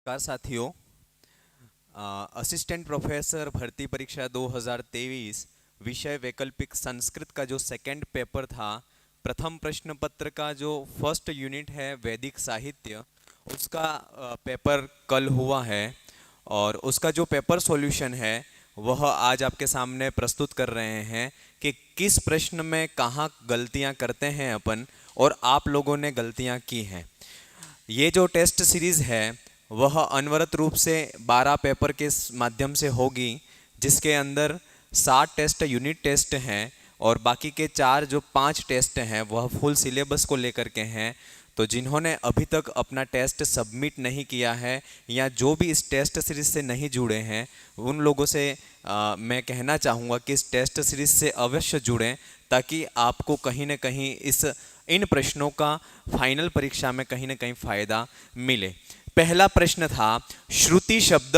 नमस्कार साथियों। Assistant professor भर्ती परीक्षा 2023 विषय वैकल्पिक संस्कृत का जो सेकंड पेपर था, प्रथम प्रश्न पत्र का जो फर्स्ट यूनिट है वैदिक साहित्य, उसका पेपर कल हुआ है और उसका जो पेपर सॉल्यूशन है वह आज आपके सामने प्रस्तुत कर रहे हैं कि किस प्रश्न में कहाँ गलतियाँ करते हैं अपन और आप लोगों ने गलतियाँ की हैं। ये जो टेस्ट सीरीज़ है वह अनवरत रूप से 12 पेपर के माध्यम से होगी, जिसके अंदर 60 टेस्ट यूनिट टेस्ट हैं और बाकी के 5 टेस्ट हैं वह फुल सिलेबस को लेकर के हैं। तो जिन्होंने अभी तक अपना टेस्ट सबमिट नहीं किया है या जो भी इस टेस्ट सीरीज़ से नहीं जुड़े हैं उन लोगों से मैं कहना चाहूँगा कि इस टेस्ट सीरीज़ से अवश्य जुड़ें, ताकि आपको कहीं ना कहीं इन प्रश्नों का फाइनल परीक्षा में कहीं ना कहीं फायदा मिले। पहला प्रश्न था, श्रुति शब्द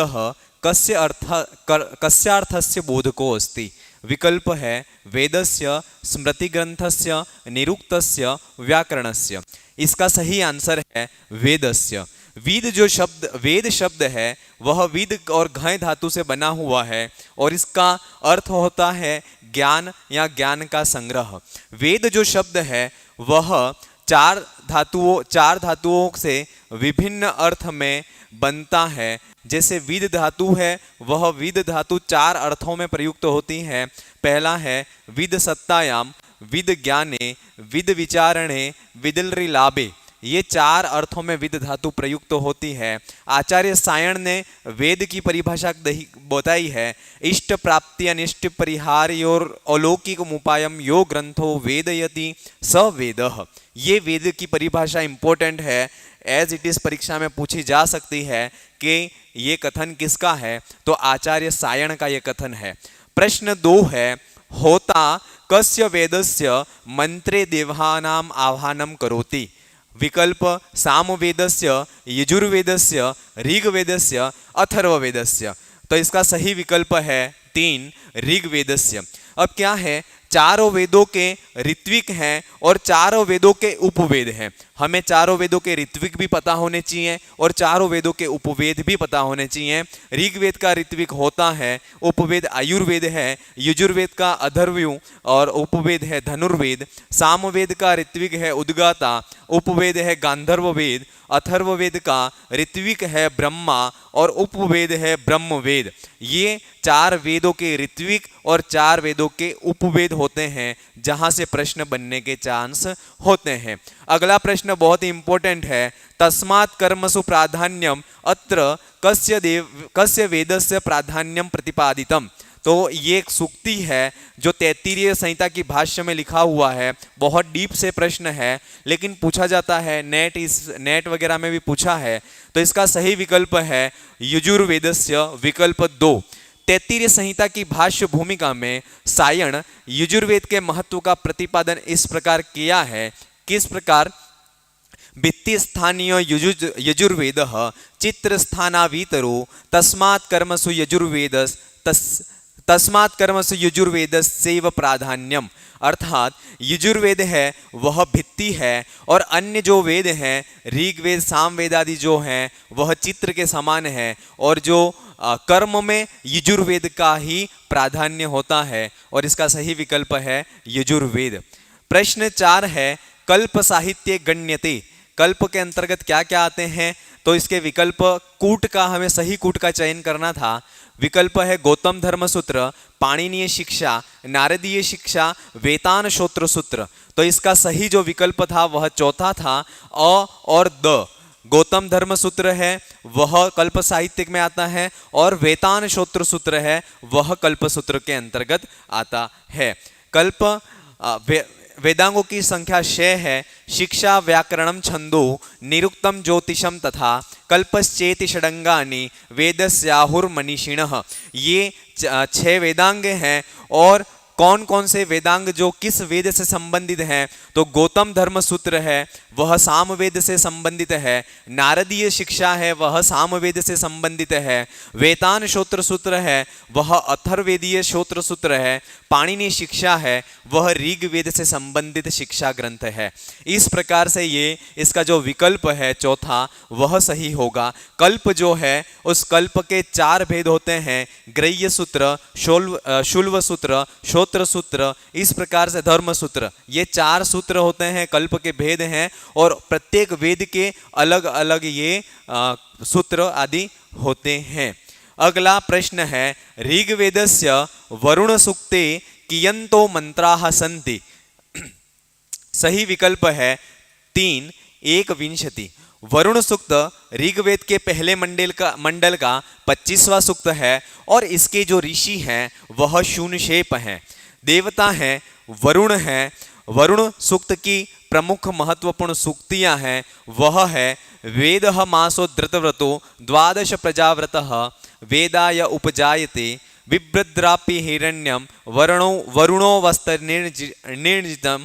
कस्यार्थस्य बोधको अस्ति। विकल्प है वेदस्य, स्मृति ग्रंथस्य, निरुक्तस्य, व्याकरणस्य। इसका सही आंसर है वेदस्य। वेद शब्द है वह विद और घय धातु से बना हुआ है और इसका अर्थ होता है ज्ञान या ज्ञान का संग्रह। वेद जो शब्द है वह चार धातुओं से विभिन्न अर्थ में बनता है। जैसे विद धातु है वह विद धातु 4 अर्थों में प्रयुक्त होती है। पहला है विद सत्तायाम, विद ज्ञाने, विद विचारणे, विदलरि लाभे। ये 4 अर्थों में विद धातु प्रयुक्त होती है। आचार्य सायण ने वेद की परिभाषा बताई है, इष्ट प्राप्ति अनिष्ट परिहार्योर अलौकिक उपायम यो ग्रंथो वेदयति स वेदः। ये वेद की परिभाषा इंपॉर्टेंट है, एज इट इज परीक्षा में पूछी जा सकती है कि ये कथन किसका है, तो आचार्य सायण का ये कथन है। प्रश्न 2 है, होता कस्य वेदस्य मंत्रे देवानाम आह्वानम करोति। विकल्प सामवेदस्य, यजुर्वेदस्य, ऋग्वेदस्य, अथर्ववेदस्य। तो इसका सही विकल्प है 3 ऋग्वेदस्य। अब क्या है, चारों वेदों के ऋत्विक हैं और चारों वेदों के उपवेद हैं। हमें चारों वेदों के ऋत्विक भी पता होने चाहिए और चारों वेदों के उपवेद भी पता होने चाहिए। ऋग्वेद का ऋत्विक होता है, उपवेद आयुर्वेद है, यजुर्वेद का अथर्वयु और उपवेद है धनुर्वेद। सामवेद का ऋत्विक है उद्गाता, उपवेद है गांधर्ववेद। अथर्ववेद का ऋत्विक है ब्रह्मा और उपवेद है ब्रह्मवेद। ये 4 वेदों के ऋत्विक और 4 वेदों के उपवेद होते हैं जहां से प्रश्न बनने के चांस होते हैं। अगला प्रश्न बहुत ही इंपॉर्टेंट है, तस्मात् कर्मसु प्राधान्यम अत्र कस्य वेदस्य प्राधान्यम प्रतिपादितम। तो ये एक सूक्ति है जो तैत्तिरीय संहिता की भाष्य में लिखा हुआ है। बहुत डीप से प्रश्न है लेकिन पूछा जाता है, नेट वगैरह में भी पूछा है। तो इसका सही विकल्प है यजुर्वेदस्य, विकल्प 2। तैत्तिरीय संहिता की भाष्य भूमिका में सायण यजुर्वेद के महत्व का प्रतिपादन इस प्रकार किया है। किस प्रकार, भित्ति स्थानीय यजुर्वेद चित्र स्थानावीतरो तस्मात् कर्मसु यजुर्वेदस्यैव प्राधान्यम। अर्थात यजुर्वेद है वह भित्ति है और अन्य जो वेद हैं ऋग्वेद सामवेद आदि जो हैं वह चित्र के समान है और जो कर्म में यजुर्वेद का ही प्राधान्य होता है और इसका सही विकल्प है यजुर्वेद। प्रश्न 4 है, कल्प साहित्य गण्यते। कल्प के अंतर्गत क्या क्या आते हैं, तो इसके विकल्प कूट का, हमें सही कूट का चयन करना था। विकल्प है गौतम धर्म सूत्र, पाणिनीय शिक्षा, नारदीय शिक्षा, वेतान श्रोत्र सूत्र। तो इसका सही जो विकल्प था वह चौथा था, अ और द। गौतम धर्म सूत्र है वह कल्प साहित्य में आता है और वेतान श्रोत्र सूत्र है वह कल्प सूत्र के अंतर्गत आता है। कल्प वेदांगों की संख्या 6 है, शिक्षा, व्याकरणम, छंदो, निरुक्तम, ज्योतिषम तथा कल्पश्चेति षडंगानि वेदस्याहुर्मनीषिणः। ये 6 वेदांग हैं और कौन कौन से वेदांग जो किस वेद से संबंधित हैं, तो गौतम धर्म सूत्र है वह सामवेद से संबंधित है, नारदीय शिक्षा है वह सामवेद से संबंधित है, वेतान श्रोत्र सूत्र है वह अथर्वेदीय श्रोत्र सूत्र है, पाणिनि शिक्षा है वह ऋग्वेद से संबंधित शिक्षा ग्रंथ है। इस प्रकार से ये इसका जो विकल्प है चौथा वह सही होगा। कल्प जो है उस कल्प के 4 भेद होते हैं, ग्रह्य सूत्र, शुल्व सूत्र, श्रोत्र सूत्र, इस प्रकार से धर्म सूत्र, ये 4 सूत्र होते हैं, कल्प के भेद हैं और प्रत्येक वेद के अलग अलग ये सूत्र आदि होते हैं। अगला प्रश्न है ऋग्वेदस्य वरुण सूक्ते कियंतो मंत्राः सन्ति। सही विकल्प है 3 1 वरुण सूक्त ऋग्वेद के पहले मंडल का 25वां सूक्त है और इसके जो ऋषि हैं वह शून्यशेप हैं, देवता हैं वरुण हैं। वरुण सूक्त की प्रमुख महत्वपूर्ण सूक्तियां हैं वह है वेदः मासो धृतव्रतो 12 प्रजाव्रतः वेदाय उपजायते बिभ्रद्रापि हिरण्यम वरुणो वस्त्रनिर्जितं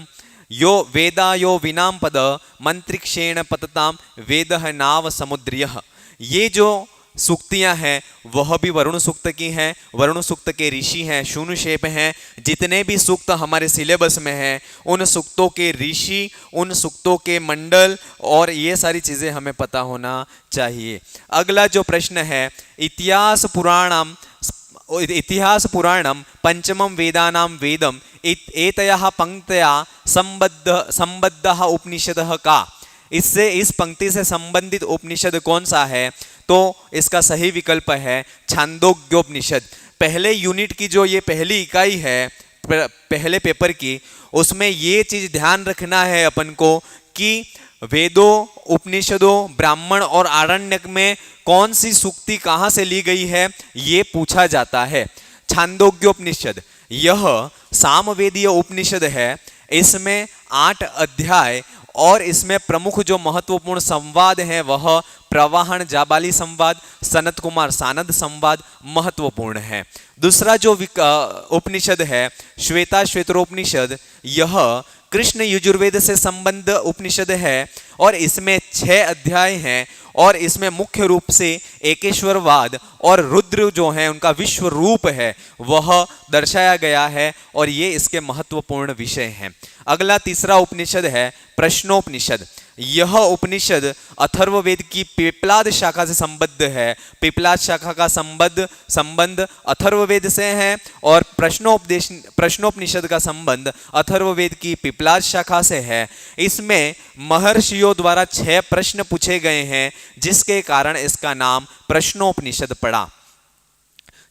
यो वेदा यो विनाम पद मंत्रिक्षेण पतताम वेदः नाव समुद्र्यः। ये जो सूक्तियां हैं वह भी वरुण सूक्त की हैं, वरुण सूक्त के ऋषि हैं, शून्यशेप हैं। जितने भी सूक्त हमारे सिलेबस में हैं उन सूक्तों के ऋषि, उन सूक्तों के मंडल और ये सारी चीज़ें हमें पता होना चाहिए। अगला जो प्रश्न है इतिहास पुराणम पंचमं वेदानां वेदम एतयः पंक्तया संबद्धः उपनिषदः का। इससे इस पंक्ति से संबंधित उपनिषद कौन सा है, तो इसका सही विकल्प है छांदोग्योपनिषद। पहले यूनिट की जो ये पहली इकाई है पहले पेपर की, उसमें ये चीज ध्यान रखना है अपन को कि वेदों, उपनिषदों, ब्राह्मण और आरण्यक में कौन सी सूक्ति कहाँ से ली गई है ये पूछा जाता है। छांदोग्योपनिषद यह सामवेदीय उपनिषद है, इसमें 8 अध्याय और इसमें प्रमुख जो महत्वपूर्ण संवाद है वह प्रवाहन जाबाली संवाद, सनत कुमार सानद संवाद महत्वपूर्ण है। दूसरा जो उपनिषद है श्वेता श्वेतरोपनिषद, यह कृष्ण यजुर्वेद से संबंध उपनिषद है और इसमें 6 अध्याय हैं और इसमें मुख्य रूप से एकेश्वरवाद और रुद्र जो है उनका विश्व रूप है वह दर्शाया गया है और ये इसके महत्वपूर्ण विषय हैं। अगला तीसरा उपनिषद है प्रश्नोपनिषद। यह उपनिषद अथर्ववेद की पिपलाद शाखा से संबद्ध है। पिपलाद शाखा का संबंध अथर्ववेद से है और प्रश्नोपनिषद का संबंध अथर्ववेद की पिपलाद शाखा से है। इसमें महर्षियों द्वारा 6 प्रश्न पूछे गए हैं जिसके कारण इसका नाम प्रश्नोपनिषद पड़ा।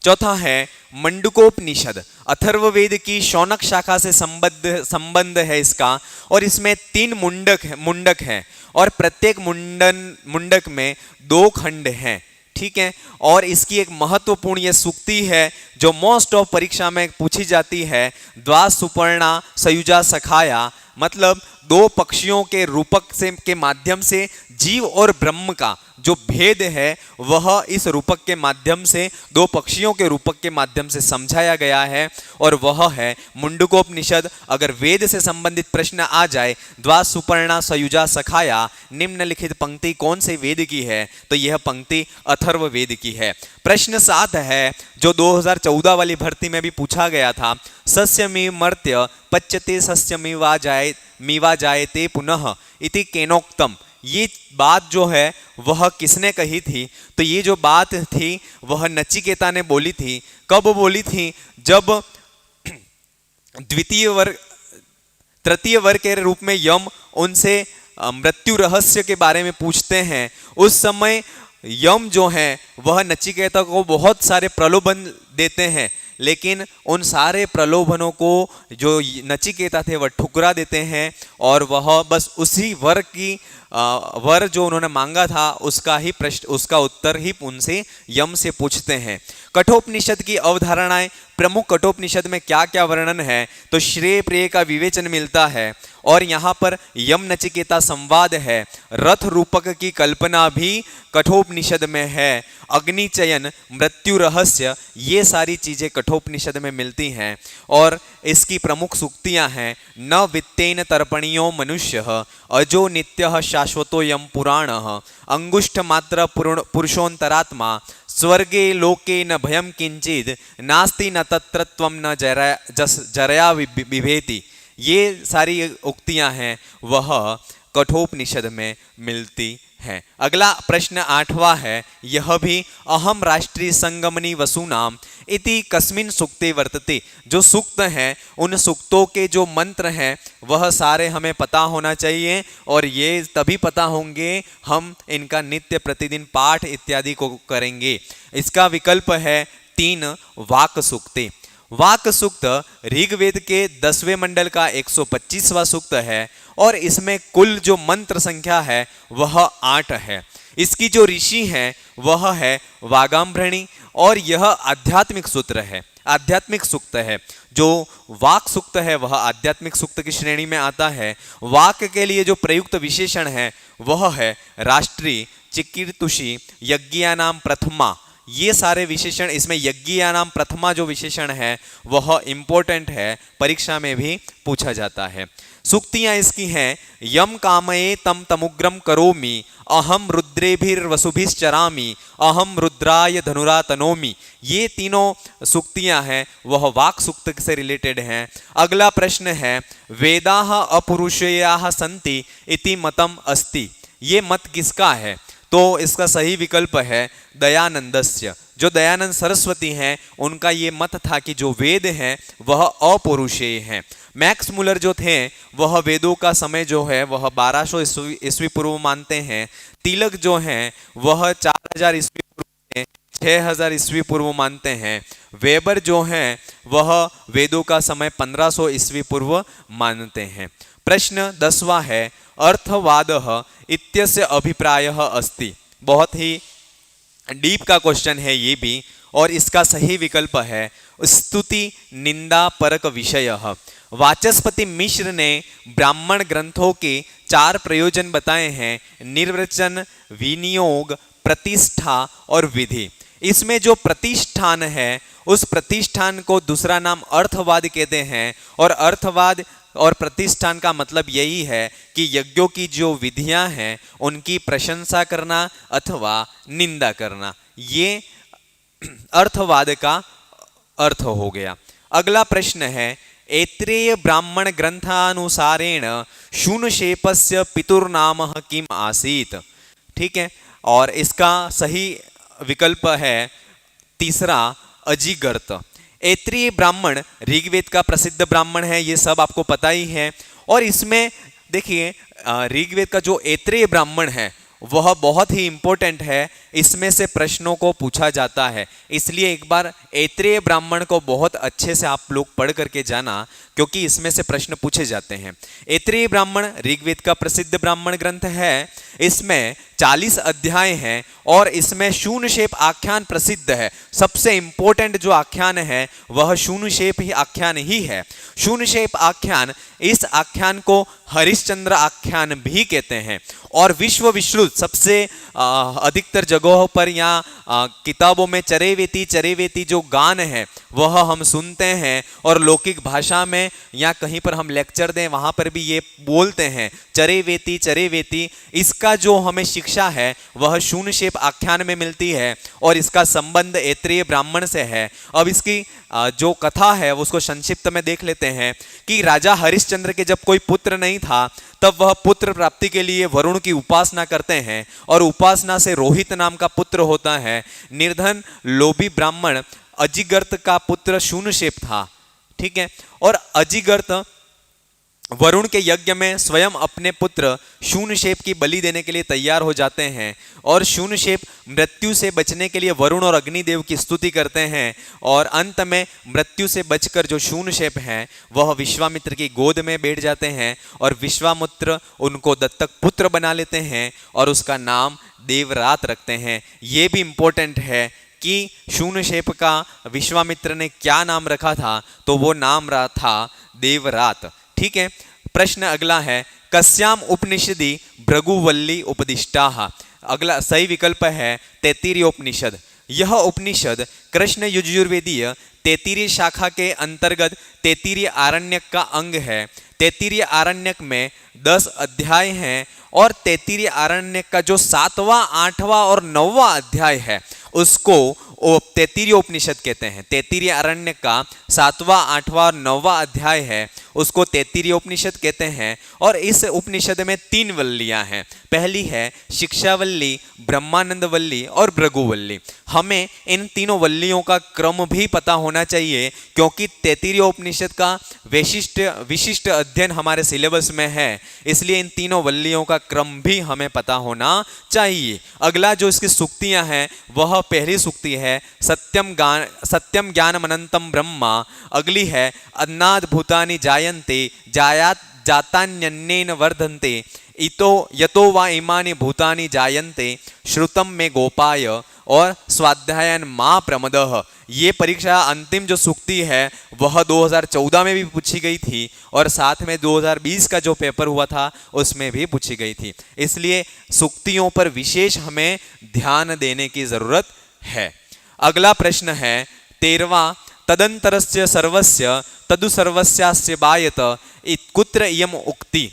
चौथा है मंडूकोपनिषद। अथर्ववेद की शौनक शाखा से संबंध है इसका और इसमें 3 मुंडक हैं और प्रत्येक मुंडक में 2 खंड हैं, ठीक है। और इसकी एक महत्वपूर्ण ये सूक्ति है जो मोस्ट ऑफ परीक्षा में पूछी जाती है, द्वा सुपर्णा सयुजा सखाया, मतलब 2 पक्षियों के रूपक से के माध्यम से जीव और ब्रह्म का जो भेद है वह इस रूपक के माध्यम से 2 पक्षियों के रूपक के माध्यम से समझाया गया है और वह है मुंडकोपनिषद। अगर वेद से संबंधित प्रश्न आ जाए द्वा सुपर्णा सयुजा सखाया, निम्नलिखित पंक्ति कौन से वेद की है, तो यह पंक्ति अथर्ववेद की है। प्रश्न 7 है जो 2014 वाली भर्ती में भी पूछा गया था, सस्यमी मर्त्य पच्यते सस्यमीवा जायते पुनः इति केनोक्तम। ये बात जो है वह किसने कही थी, तो ये जो बात थी वह नचिकेता ने बोली थी। कब बोली थी, जब तृतीय वर्ग के रूप में यम उनसे मृत्यु रहस्य के बारे में पूछते हैं। उस समय यम जो है वह नचिकेता को बहुत सारे प्रलोभन देते हैं, लेकिन उन सारे प्रलोभनों को जो नचिकेता थे वह ठुकरा देते हैं और वह बस उसी वर जो उन्होंने मांगा था उसका उत्तर ही उनसे यम से पूछते हैं। कठोपनिषद की अवधारणाएं, प्रमुख कठोपनिषद में क्या क्या वर्णन है, तो श्रेय प्रेय का विवेचन मिलता है और यहाँ पर यम नचिकेता संवाद है। रथ रूपक की कल्पना भी कठोपनिषद में है। अग्नि चयन, मृत्यु रहस्य, ये सारी चीजें कठोपनिषद में मिलती हैं। और इसकी प्रमुख सूक्तियां हैं, न वित्तेन तर्पणीयो मनुष्य, अजो नित्य शाश्वतो यम पुराण, अंगुष्ठ मात्र पुरुषोन्तरात्मा, स्वर्गे लोके न भयम किंचिद, नास्ति न तत्र त्वं न जरया विभेति। ये सारी उक्तियां हैं वह कठोपनिषद में मिलती हैं। अगला प्रश्न 8वां है, यह भी अहम राष्ट्रीय संगमनी वसुनाम इति कस्मिन सूक्ते वर्तते। जो सूक्त हैं उन सूक्तों के जो मंत्र हैं वह सारे हमें पता होना चाहिए, और ये तभी पता होंगे हम इनका नित्य प्रतिदिन पाठ इत्यादि को करेंगे। इसका विकल्प है 3 वाक सूक्ते। वाक सूक्त ऋग्वेद के 10वें मंडल का 125वां सूक्त है, और इसमें कुल जो मंत्र संख्या है वह 8 है। इसकी जो ऋषि है वह है वागाम्भृणी, और यह आध्यात्मिक सूत्र है, आध्यात्मिक सूक्त है। जो वाक सूक्त है वह आध्यात्मिक सूक्त की श्रेणी में आता है। वाक के लिए जो प्रयुक्त विशेषण है वह है राष्ट्री, चिकीर्तुषी, यज्ञानाम प्रथमा। ये सारे विशेषण, इसमें यज्ञानाम प्रथमा जो विशेषण है वह इंपॉर्टेंट है, परीक्षा में भी पूछा जाता है। सूक्तियां इसकी हैं, यम कामये तम तमुग्रम करोमि, अहम रुद्रेभिर्वसुभिश्चरामि, अहम रुद्राय धनुरा तनोमि। ये तीनों सूक्तियां हैं वह वाक सूक्त से रिलेटेड हैं। अगला प्रश्न है, वेदाः अपरुषेयाः सन्ति इति मतम अस्ति। ये मत किसका है? तो इसका सही विकल्प है दयानंदस्य। जो दयानंद सरस्वती हैं उनका ये मत था कि जो वेद हैं वह अपौरुषेय हैं। मैक्स मुलर जो थे वह वेदों का समय जो है वह 1200 ईस्वी पूर्व मानते हैं। तिलक जो हैं वह 4000 ईस्वी पूर्व, 6000 ईस्वी पूर्व मानते हैं। वेबर जो हैं वह वेदों का समय 1500 ईस्वी पूर्व मानते हैं। प्रश्न 10वां है, अर्थवादः इत्यस्य अभिप्रायः अस्ति। बहुत ही डीप का क्वेश्चन है ये भी, और इसका सही विकल्प है स्तुति निंदा परक विषयः। वाचस्पति मिश्र ने ब्राह्मण ग्रंथों के 4 प्रयोजन बताए हैं, निर्वचन, विनियोग, प्रतिष्ठा और विधि। इसमें जो प्रतिष्ठान है उस प्रतिष्ठान को दूसरा नाम अर्थवाद कहते हैं, और अर्थवाद और प्रतिष्ठान का मतलब यही है कि यज्ञों की जो विधियां हैं उनकी प्रशंसा करना अथवा निंदा करना, ये अर्थवाद का अर्थ हो गया। अगला प्रश्न है, ऐत्रेय ब्राह्मण ग्रंथानुसारेण शूनशेपस्य पितुर्नामः किम आसीत्। ठीक है, और इसका सही विकल्प है 3 अजिगर्त। ऐत्रेय ब्राह्मण ऋग्वेद का प्रसिद्ध ब्राह्मण है, ये सब आपको पता ही है। और इसमें देखिए ऋग्वेद का जो ऐत्रेय ब्राह्मण है वह बहुत ही इंपॉर्टेंट है, इसमें से प्रश्नों को पूछा जाता है। इसलिए एक बार ऐत्रेय ब्राह्मण को बहुत अच्छे से आप लोग पढ़ करके जाना, क्योंकि इसमें से प्रश्न पूछे जाते हैं। ऐत्रेय ब्राह्मण ऋग्वेद का प्रसिद्ध ब्राह्मण ग्रंथ है। इसमें 40 अध्याय हैं और इसमें शून्यशेप आख्यान प्रसिद्ध है। सबसे इंपॉर्टेंट जो आख्यान है वह शून्यशेप ही आख्यान ही है। शून्यशेप आख्यान, इस आख्यान को हरिश्चंद्र आख्यान भी कहते हैं। और विश्व विश्रुत सबसे अधिकतर जगहों पर या किताबों में चरेवेती जो गान है वह हम सुनते हैं, और लौकिक भाषा में या कहीं पर हम लेक्चर दें वहाँ पर भी ये बोलते हैं चरेवेती। इसका जो हमें शिक्षा है वह शून्यशेप आख्यान में मिलती है, और इसका संबंध ऐत्रेय ब्राह्मण से है। अब इसकी जो कथा है उसको संक्षिप्त में देख लेते हैं कि राजा हरिश्चंद्र के जब कोई पुत्र नहीं था तब वह पुत्र प्राप्ति के लिए वरुण की उपासना करते हैं, और उपासना से रोहित नाम का पुत्र होता है। निर्धन लोभी ब्राह्मण अजिगर्त का पुत्र शून्यशेप था। ठीक है, और अजिगर्त वरुण के यज्ञ में स्वयं अपने पुत्र शून्यशेप की बलि देने के लिए तैयार हो जाते हैं, और शून्यशेप मृत्यु से बचने के लिए वरुण और अग्निदेव की स्तुति करते हैं, और अंत में मृत्यु से बचकर जो शून्यशेप हैं वह विश्वामित्र की गोद में बैठ जाते हैं, और विश्वामित्र उनको दत्तक पुत्र बना लेते हैं और उसका नाम देवरात रखते हैं। ये भी इंपॉर्टेंट है कि शून्यशेप का विश्वामित्र ने क्या नाम रखा था, तो वो नाम रहा था देवरात। ठीक है, प्रश्न अगला है, कस्याम उपनिषदि भृगुवल्ली उपदिष्टाः। अगला सही विकल्प है तैत्तिरीय उपनिषद। यह उपनिषद कृष्ण यजुर्वेदीय तैत्तिरीय शाखा के अंतर्गत तैत्तिरीय आरण्यक का अंग है। तैत्तिरीय आरण्यक में 10 अध्याय हैं और तैत्तिरीय आरण्यक का जो 7वां, 8वां और 9वां अध्याय है उसको तैत्तिरीय उपनिषद कहते हैं। तैत्तिरीय आरण्यक का 7वां, 8वां और 9वां अध्याय है उसको तैत्तिरीय उपनिषद कहते हैं। और इस उपनिषद में 3 वल्लियां हैं। पहली है शिक्षावल्ली, ब्रह्मानंद वल्ली और भृगुवल्ली। हमें इन तीनों वल्लियों का क्रम भी पता होना चाहिए क्योंकि तैत्तिरीय उपनिषद का विशिष्ट अध्ययन हमारे सिलेबस में है, इसलिए इन तीनों वल्लियों का क्रम भी हमें पता होना चाहिए। अगला जो इसकी सूक्तियां हैं वह पहली सूक्ति है सत्यम ज्ञानम अनंतम ब्रह्मा। अगली है अन्नाद भूतानि जायन्ते जातान्यन्नेन वर्धन्ते इतो यतो वा इमानि भूतानि जायन्ते श्रुतम में गोपाय और स्वाध्यायन मां प्रमदः। ये परीक्षा अंतिम जो सूक्ति है वह 2014 में भी पूछी गई थी और साथ में 2020 का जो पेपर हुआ था उसमें भी पूछी गई थी, इसलिए सूक्तियों पर विशेष हमें ध्यान देने की जरूरत है। अगला प्रश्न है 13वां तदंतरस्य सर्वस्य तदु सर्वस्यास्य बायत कुत्र इयम उक्ति।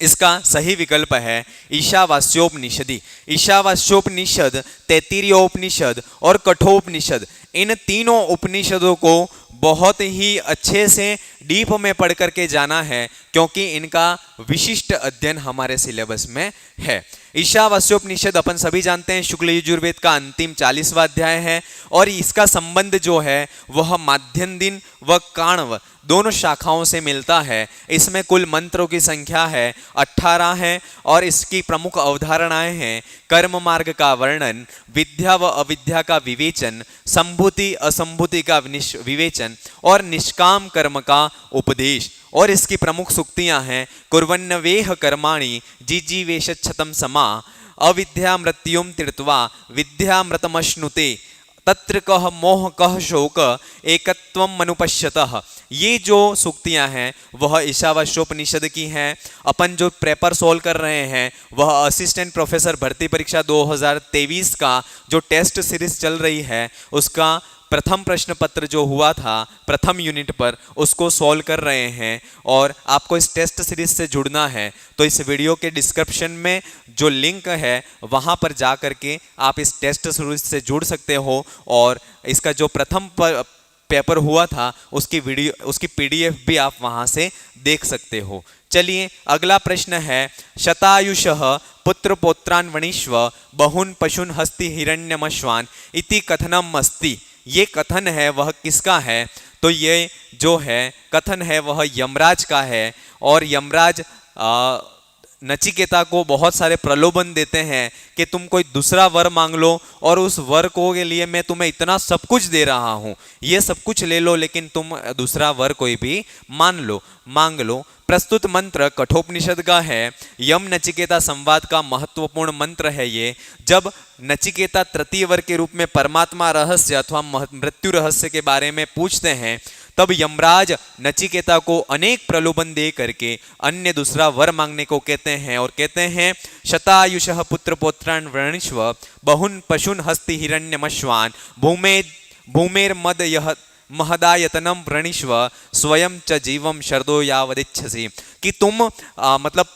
इसका सही विकल्प है ईशावास्योपनिषदि। ईशावास्योपनिषद, तैत्तिरीयोपनिषद और कठोपनिषद, इन तीनों उपनिषदों को बहुत ही अच्छे से डीप में पढ़ करके जाना है क्योंकि इनका विशिष्ट अध्ययन हमारे सिलेबस में है। ईशावास्योपनिषद अपन सभी जानते हैं शुक्ल यजुर्वेद का अंतिम 40वां अध्याय है और इसका संबंध जो है वह माध्यन्दिन व काण्व दोनों शाखाओं से मिलता है। इसमें कुल मंत्रों की संख्या है 18 है और इसकी प्रमुख अवधारणाएं हैं कर्म मार्ग का वर्णन, विद्या व अविद्या का विवेचन, संभूति असंभूति का विवेचन और निष्काम कर्म का उपदेश। और इसकी प्रमुख सूक्तियां हैं कुर्वन्नवेह कर्माणि जिजीवेशच्छतं समा अविद्या मृत्युम तीर्त्वा विद्यामृतमश्नुते तत्र कह मोह कह शोक एकत्वम मनुपश्यतः। ये जो सूक्तियां हैं वह ईशावास्योपनिषद की हैं। अपन जो पेपर सोल्व कर रहे हैं वह असिस्टेंट प्रोफेसर भर्ती परीक्षा 2023 का जो टेस्ट सीरीज चल रही है उसका प्रथम प्रश्न पत्र जो हुआ था प्रथम यूनिट पर उसको सॉल्व कर रहे हैं। और आपको इस टेस्ट सीरीज से जुड़ना है तो इस वीडियो के डिस्क्रिप्शन में जो लिंक है वहां पर जा करके आप इस टेस्ट सीरीज से जुड़ सकते हो और इसका जो प्रथम पेपर हुआ था उसकी पीडीएफ भी आप वहां से देख सकते हो। चलिए अगला प्रश्न है शतायुषः पुत्र पौत्रान् वणिष्व बहुन पशुन हस्ति हिरण्यमश्वान इति कथनम अस्ति। ये कथन है वह किसका है? तो ये जो है कथन है वह यमराज का है और यमराज नचिकेता को बहुत सारे प्रलोभन देते हैं कि तुम कोई दूसरा वर मांग लो और उस वर को के लिए मैं तुम्हें इतना सब कुछ दे रहा हूं, ये सब कुछ ले लो लेकिन तुम दूसरा वर कोई भी मांग लो। प्रस्तुत मंत्र कठोपनिषद का है। यम नचिकेता संवाद का महत्वपूर्ण मंत्र है ये। जब नचिकेता तृतीय वर के रूप में परमात्मा रहस्य अथवा मृत्यु रहस्य के बारे में पूछते हैं तब यमराज नचिकेता को अनेक प्रलोभन दे करके अन्य दूसरा वर मांगने को कहते हैं और कहते हैं शतायुषः पुत्र पौत्रान् वृणीष्व बहुन पशुन हस्ति हिरण्यमश्वान भूमेर मद यह महदायतनम वृणीष्व स्वयं च जीवम शरदो यावदिच्छसि। कि तुम मतलब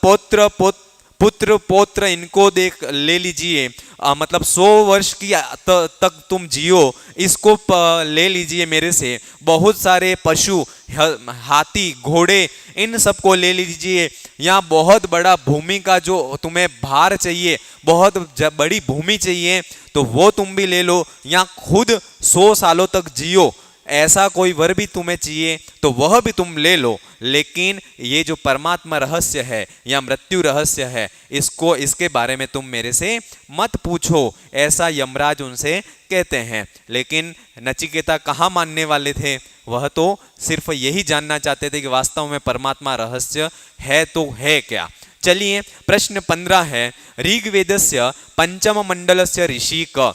पुत्र पौत्र इनको ले लीजिए, मतलब 100 वर्ष की तक तुम जियो, इसको ले लीजिए मेरे से। बहुत सारे पशु, हाथी, घोड़े, इन सबको ले लीजिए। यहाँ बहुत बड़ा भूमि का जो तुम्हें भार चाहिए, बहुत बड़ी भूमि चाहिए तो वो तुम भी ले लो। यहाँ खुद 100 सालों तक जियो, ऐसा कोई वर भी तुम्हें चाहिए तो वह भी तुम ले लो। लेकिन ये जो परमात्मा रहस्य है या मृत्यु रहस्य है इसके बारे में तुम मेरे से मत पूछो, ऐसा यमराज उनसे कहते हैं। लेकिन नचिकेता कहाँ मानने वाले थे? वह तो सिर्फ यही जानना चाहते थे कि वास्तव में परमात्मा रहस्य है तो है क्या। चलिए प्रश्न 15 है ऋग्वेदस्य पंचम मंडलस्य ऋषि क।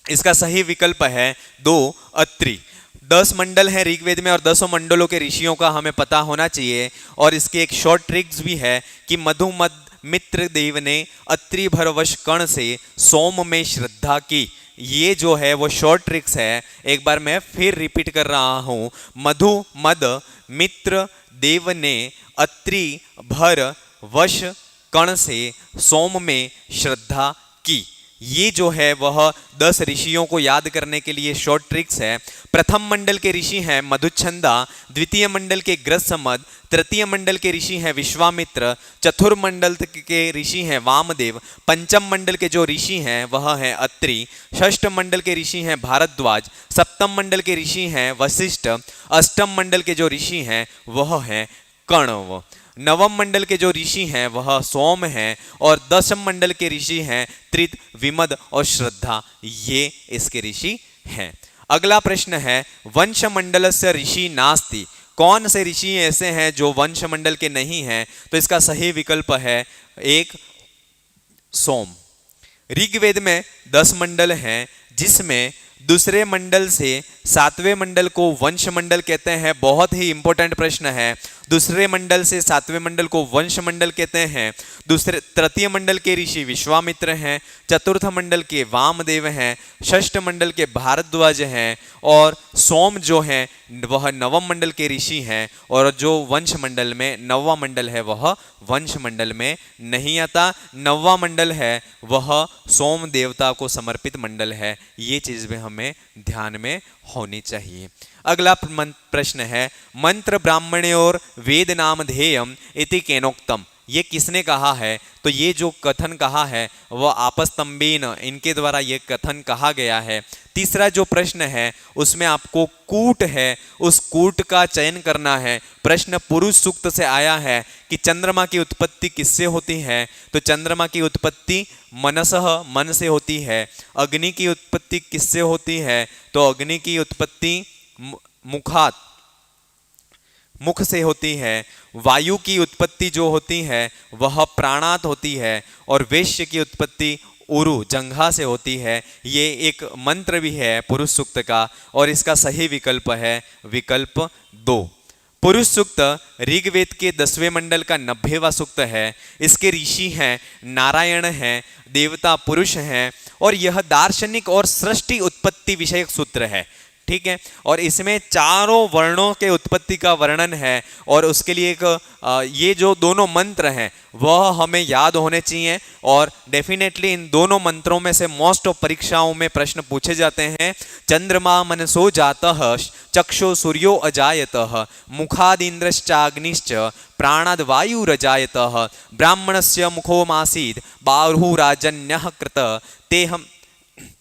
इसका सही विकल्प है 2 अत्रि। 10 मंडल हैं ऋग्वेद में और 10 मंडलों के ऋषियों का हमें पता होना चाहिए। और इसकी एक शॉर्ट ट्रिक्स भी है कि मधु मित्रदेव ने अत्रि भरवश कण से सोम में श्रद्धा की। ये जो है वो शॉर्ट ट्रिक्स है, एक बार मैं फिर रिपीट कर रहा हूँ। मधु मद मित्र देव ने अत्रि भर वश कण से सोम में श्रद्धा की। ये जो है वह 10 ऋषियों को याद करने के लिए शॉर्ट ट्रिक्स है। प्रथम मंडल के ऋषि हैं मधुच्छंदा, द्वितीय मंडल के ग्रसमद, तृतीय मंडल के ऋषि हैं विश्वामित्र, चतुर्थ मंडल के ऋषि हैं वामदेव, पंचम मंडल के जो ऋषि हैं वह है अत्रि, षष्ठ मंडल के ऋषि हैं भारद्वाज, सप्तम मंडल के ऋषि हैं वशिष्ठ, अष्टम मंडल के जो ऋषि हैं वह है कण्व, नवम मंडल के जो ऋषि हैं वह सोम हैं, और दशम मंडल के ऋषि हैं त्रित, विमद और श्रद्धा। ये इसके ऋषि हैं। अगला प्रश्न है वंश मंडल से ऋषि नास्ति। कौन से ऋषि ऐसे हैं जो वंश मंडल के नहीं हैं? तो इसका सही विकल्प है एक सोम। ऋग्वेद में 10 मंडल हैं, जिसमें दूसरे मंडल से 7वें मंडल को वंश मंडल कहते हैं। बहुत ही इंपॉर्टेंट प्रश्न है। दूसरे मंडल से 7वें मंडल को वंश मंडल कहते हैं। तृतीय मंडल के ऋषि विश्वामित्र हैं, चतुर्थ मंडल के वामदेव हैं, षष्ठ मंडल के भारद्वाज हैं, और सोम जो हैं वह नवम मंडल के ऋषि हैं, और जो वंश मंडल में 9वां मंडल है वह वंश मंडल में नहीं आता। 9वां मंडल है वह सोम देवता को समर्पित मंडल है। ये चीज़ भी हमें ध्यान में होनी चाहिए। अगला प्रश्न है मंत्र ब्राह्मणयोर वेद नाम ध्येयम इति केनोक्तम। ये किसने कहा है? तो ये जो कथन कहा है वह आपस्तंभेन, इनके द्वारा ये कथन कहा गया है। तीसरा जो प्रश्न है उसमें आपको कूट है, उस कूट का चयन करना है। प्रश्न पुरुष सूक्त से आया है कि चंद्रमा की उत्पत्ति किससे होती है? तो चंद्रमा की उत्पत्ति मनसः, मन से होती है। अग्नि की उत्पत्ति किससे होती है? तो अग्नि की उत्पत्ति मुखात, मुख से होती है। वायु की उत्पत्ति जो होती है वह प्राणात होती है, और वैश्य की उत्पत्ति उरु, जंघा से होती है। ये एक मंत्र भी है पुरुष सूक्त का, और इसका सही विकल्प है विकल्प 2। पुरुष सूक्त ऋग्वेद के 10वें मंडल का 90वां सूक्त है। इसके ऋषि हैं नारायण हैं, देवता पुरुष हैं, और यह दार्शनिक और सृष्टि उत्पत्ति विषयक सूत्र है। ठीक है, और इसमें चारों वर्णों के उत्पत्ति का वर्णन है, और उसके लिए एक ये जो दोनों मंत्र हैं वह हमें याद होने चाहिए, और डेफिनेटली इन दोनों मंत्रों में से मोस्ट ऑफ परीक्षाओं में प्रश्न पूछे जाते हैं। चंद्रमा मनसो जातः चक्षु सूर्यो अजायतः मुखादिन्द्रश्चाग्निश्च प्राणाद् वायुरजायतः ब्राह्मणस्य मुखोमासीत् बाहुराजन्यः कृत ते हम।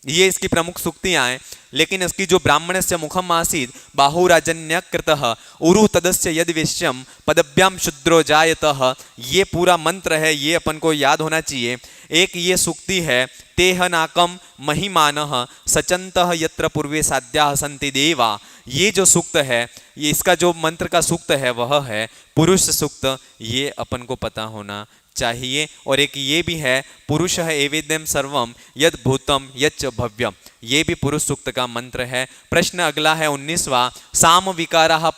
ये इसकी प्रमुख सूक्तियां हैं, लेकिन इसकी जो ब्राह्मण से मुखम आसीद बाहुराजन्य कृतः उरु तदस्य यद विश्यम पदभ्याम शुद्रो जायतः, ये पूरा मंत्र है, ये अपन को याद होना चाहिए। एक ये सूक्ति है तेह नाकम महिमानः सचंतः यत्र पूर्वे साध्याः सन्ति देवा। ये जो सूक्त है, ये इसका जो मंत्र का सूक्त है वह है पुरुष सूक्त। ये अपन को पता होना चाहिए। और एक ये भी है पुरुष एवेद्यम सर्वम यद भूतम यच्च भव्यम। ये भी पुरुष सूक्त का मंत्र है। प्रश्न अगला है 19वां। साम विकाराः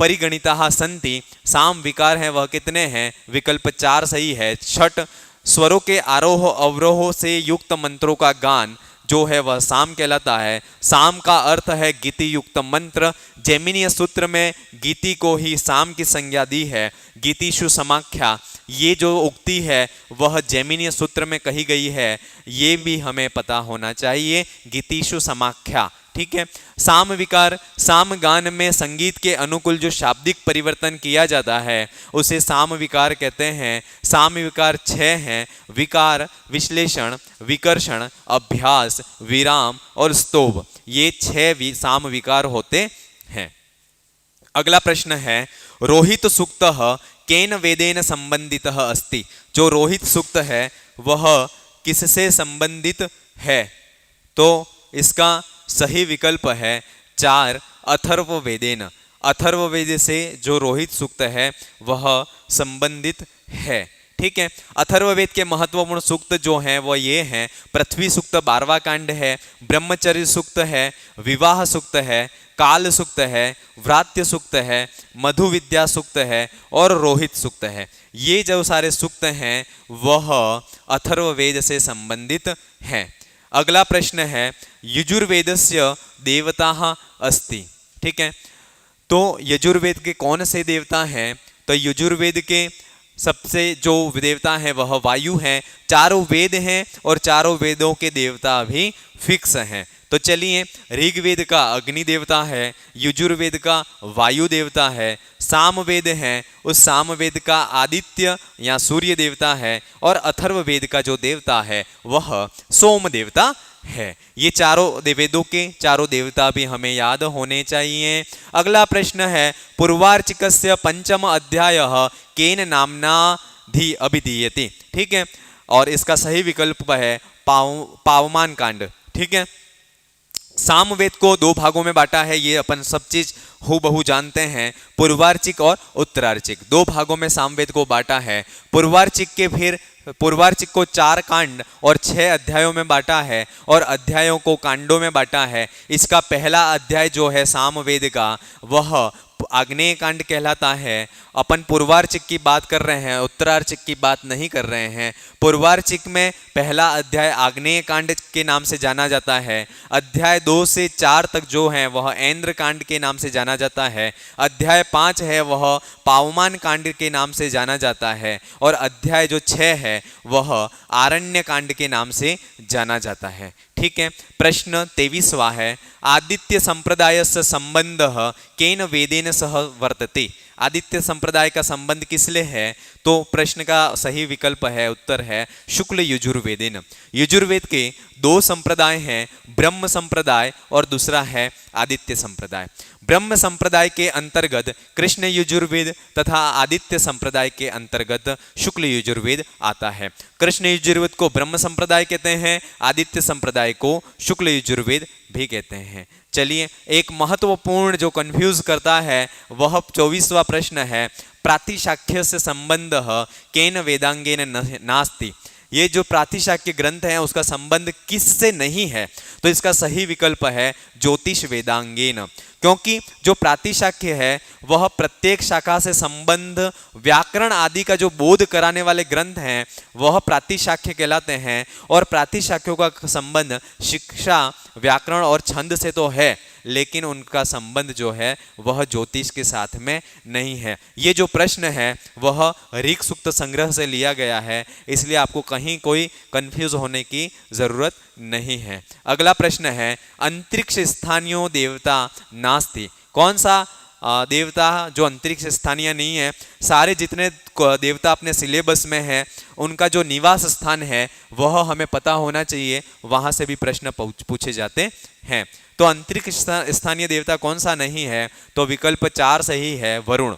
परिगणिताः सन्ति। साम विकार है वह कितने हैं? विकल्प 4 सही है। 6 स्वरों के आरोह अवरोह से युक्त मंत्रों का गान जो है वह साम कहलाता है। साम का अर्थ है गीति युक्त मंत्र। जैमिनीय सूत्र में गीति को ही साम की संज्ञा दी है। गीतिषु समाख्या, ये जो उक्ति है वह जैमिनीय सूत्र में कही गई है, ये भी हमें पता होना चाहिए। गीतिषु समाख्या, ठीक है। साम विकार, साम गान में संगीत के अनुकूल जो शाब्दिक परिवर्तन किया जाता है उसे साम विकार कहते हैं। साम विकार 6 हैं। विकार, विश्लेषण, विकर्षण, अभ्यास, विराम और स्तोभ, ये 6 साम विकार होते हैं। अगला प्रश्न है रोहित सूक्तः केन वेदेन संबंधितः अस्ति। जो रोहित सूक्त है वह किससे संबंधित है? तो इसका सही विकल्प है 4 अथर्ववेदेन। अथर्ववेद से जो रोहित सूक्त है वह संबंधित है। ठीक है। अथर्ववेद के महत्वपूर्ण सूक्त जो हैं वो ये हैं, पृथ्वी सूक्त 12वां कांड है, ब्रह्मचर्य सूक्त है, विवाह सूक्त है, काल सूक्त है, व्रात्य सूक्त है, मधु विद्या सूक्त है और रोहित सूक्त है। ये जो सारे सूक्त हैं वह अथर्ववेद से संबंधित हैं। अगला प्रश्न है, यजुर्वेदस्य देवताः अस्ति, ठीक है। तो यजुर्वेद के कौन से देवता हैं? तो यजुर्वेद के सबसे जो देवता है वह वायु हैं। चारों वेद हैं और चारों वेदों के देवता भी फिक्स हैं। तो चलिए, ऋग्वेद का अग्नि देवता है, यजुर्वेद का वायु देवता है, सामवेद है उस सामवेद का आदित्य या सूर्य देवता है और अथर्ववेद का जो देवता है वह सोम देवता है। ये चारों वेदों के चारों देवता भी हमें याद होने चाहिए। अगला प्रश्न है, पूर्वार्चिकस्य पंचम अध्यायः केन नाम्ना धी अभिधीयते, ठीक है। और इसका सही विकल्प है पावमान कांड, ठीक है। सामवेद को दो भागों में बांटा है, ये अपन सब चीज हूबहू जानते हैं। पूर्वार्चिक और उत्तरार्चिक दो भागों में सामवेद को बांटा है। पूर्वार्चिक को 4 कांड और 6 अध्यायों में बांटा है और अध्यायों को कांडों में बांटा है। इसका पहला अध्याय जो है सामवेद का वह आग्नेय कांड कहलाता है। अपन पूर्वार्चिक की बात कर रहे हैं, उत्तरार्चिक की बात नहीं कर रहे हैं। पूर्वार्चिक में पहला अध्याय आग्नेय कांड के नाम से जाना जाता है। अध्याय 2 से 4 तक जो है वह ऐन्द्र कांड के नाम से जाना जाता है। अध्याय 5 है वह पावमान कांड के नाम से जाना जाता है और अध्याय जो 6 है वह आरण्य कांड के नाम से जाना जाता है, ठीक है। प्रश्न 23वां है, आदित्य संप्रदायस्य संबंधः केन वेदेन सह वर्तते। आदित्य संप्रदाय का संबंध किसले है? तो प्रश्न का सही विकल्प है, उत्तर है शुक्ल यजुर्वेदेन। यजुर्वेद के 2 संप्रदाय हैं, ब्रह्म संप्रदाय और दूसरा है आदित्य संप्रदाय। ब्रह्म संप्रदाय के अंतर्गत कृष्ण यजुर्वेद तथा आदित्य संप्रदाय के अंतर्गत शुक्ल यजुर्वेद आता है। कृष्ण यजुर्वेद को ब्रह्म संप्रदाय कहते हैं, आदित्य संप्रदाय को शुक्ल यजुर्वेद भी कहते हैं। चलिए, एक महत्वपूर्ण जो कंफ्यूज करता है वह 24वां प्रश्न है, प्रातिशाख्य से संबंध केन वेदांगेन नास्ति। ये जो प्रातिशाख्य ग्रंथ है उसका संबंध किससे नहीं है? तो इसका सही विकल्प है ज्योतिष वेदांगेन, क्योंकि जो प्रातिशाख्य है वह प्रत्येक शाखा से संबंध, व्याकरण आदि का जो बोध कराने वाले ग्रंथ हैं वह प्रातिशाख्य कहलाते हैं। और प्रातिशाख्यों का संबंध शिक्षा, व्याकरण और छंद से तो है, लेकिन उनका संबंध जो है वह ज्योतिष के साथ में नहीं है। ये जो प्रश्न है वह ऋक् सूक्त संग्रह से लिया गया है, इसलिए आपको कहीं कोई कंफ्यूज होने की जरूरत नहीं है। अगला प्रश्न है, अंतरिक्ष स्थानीय देवता नास्ति। कौन सा देवता जो अंतरिक्ष स्थानीय नहीं है? सारे जितने देवता अपने सिलेबस में है उनका जो निवास स्थान है वह हमें पता होना चाहिए, वहां से भी प्रश्न पूछे जाते हैं। तो अंतरिक्ष स्थानीय देवता कौन सा नहीं है? तो विकल्प 4 सही है, वरुण।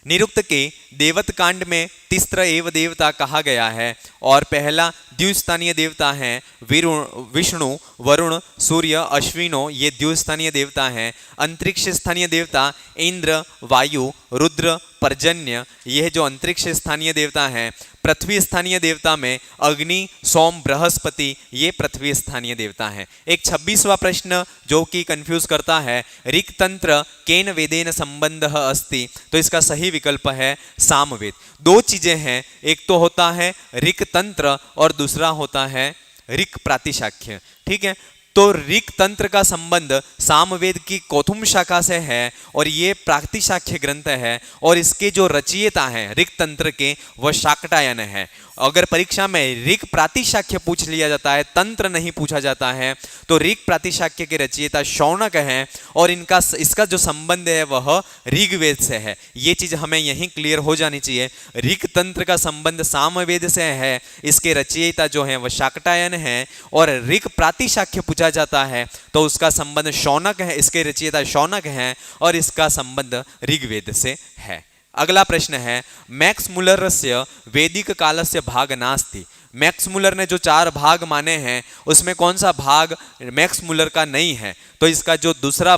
निरुक्त के देवत कांड में तिस्र एव देवता कहा गया है और पहला द्विस्थानीय देवता है विष्णु, वरुण, सूर्य, अश्विनो, ये द्विस्थानीय देवता हैं। अंतरिक्ष स्थानीय देवता इंद्र, वायु, रुद्र, पर्जन्य, यह जो अंतरिक्ष स्थानीय देवता हैं। पृथ्वी स्थानीय देवता में अग्नि, सोम, बृहस्पति, ये पृथ्वी स्थानीय देवता हैं। एक 26वां प्रश्न जो कि कंफ्यूज करता है, ऋक् तंत्र केन वेदेन संबंधः अस्ति। तो इसका सही विकल्प है सामवेद। 2 चीजें हैं, एक तो होता है ऋक् तंत्र और दूसरा होता है ऋक् प्रातिशाख्य, ठीक है। तो ऋक् तंत्र का संबंध सामवेद की कौथुम शाखा से है और ये प्रातिशाख्य ग्रंथ है और इसके जो रचयिता हैं ऋक् तंत्र के वह शाकटायन है। अगर परीक्षा में ऋक् प्रातिशाख्य पूछ लिया जाता है, तंत्र नहीं पूछा जाता है, तो ऋक् प्रातिशाख्य के रचयिता शौनक हैं और इसका जो संबंध है वह ऋग्वेद से है। ये चीज हमें यहीं क्लियर हो जानी चाहिए। ऋक् तंत्र का संबंध सामवेद से है, इसके रचयिता जो है वह शाकटायन है और ऋक् प्रातिशाख्य पूछा जाता है तो उसका संबंध शौनक है, इसके रचयिता शौनक हैं और इसका संबंध ऋग्वेद से है। अगला प्रश्न है, मैक्स मुलरस्य वैदिक कालस्य भाग नास्ति। मैक्स मुलर ने जो 4 भाग माने हैं उसमें कौन सा भाग मैक्स मुलर का नहीं है? तो इसका जो दूसरा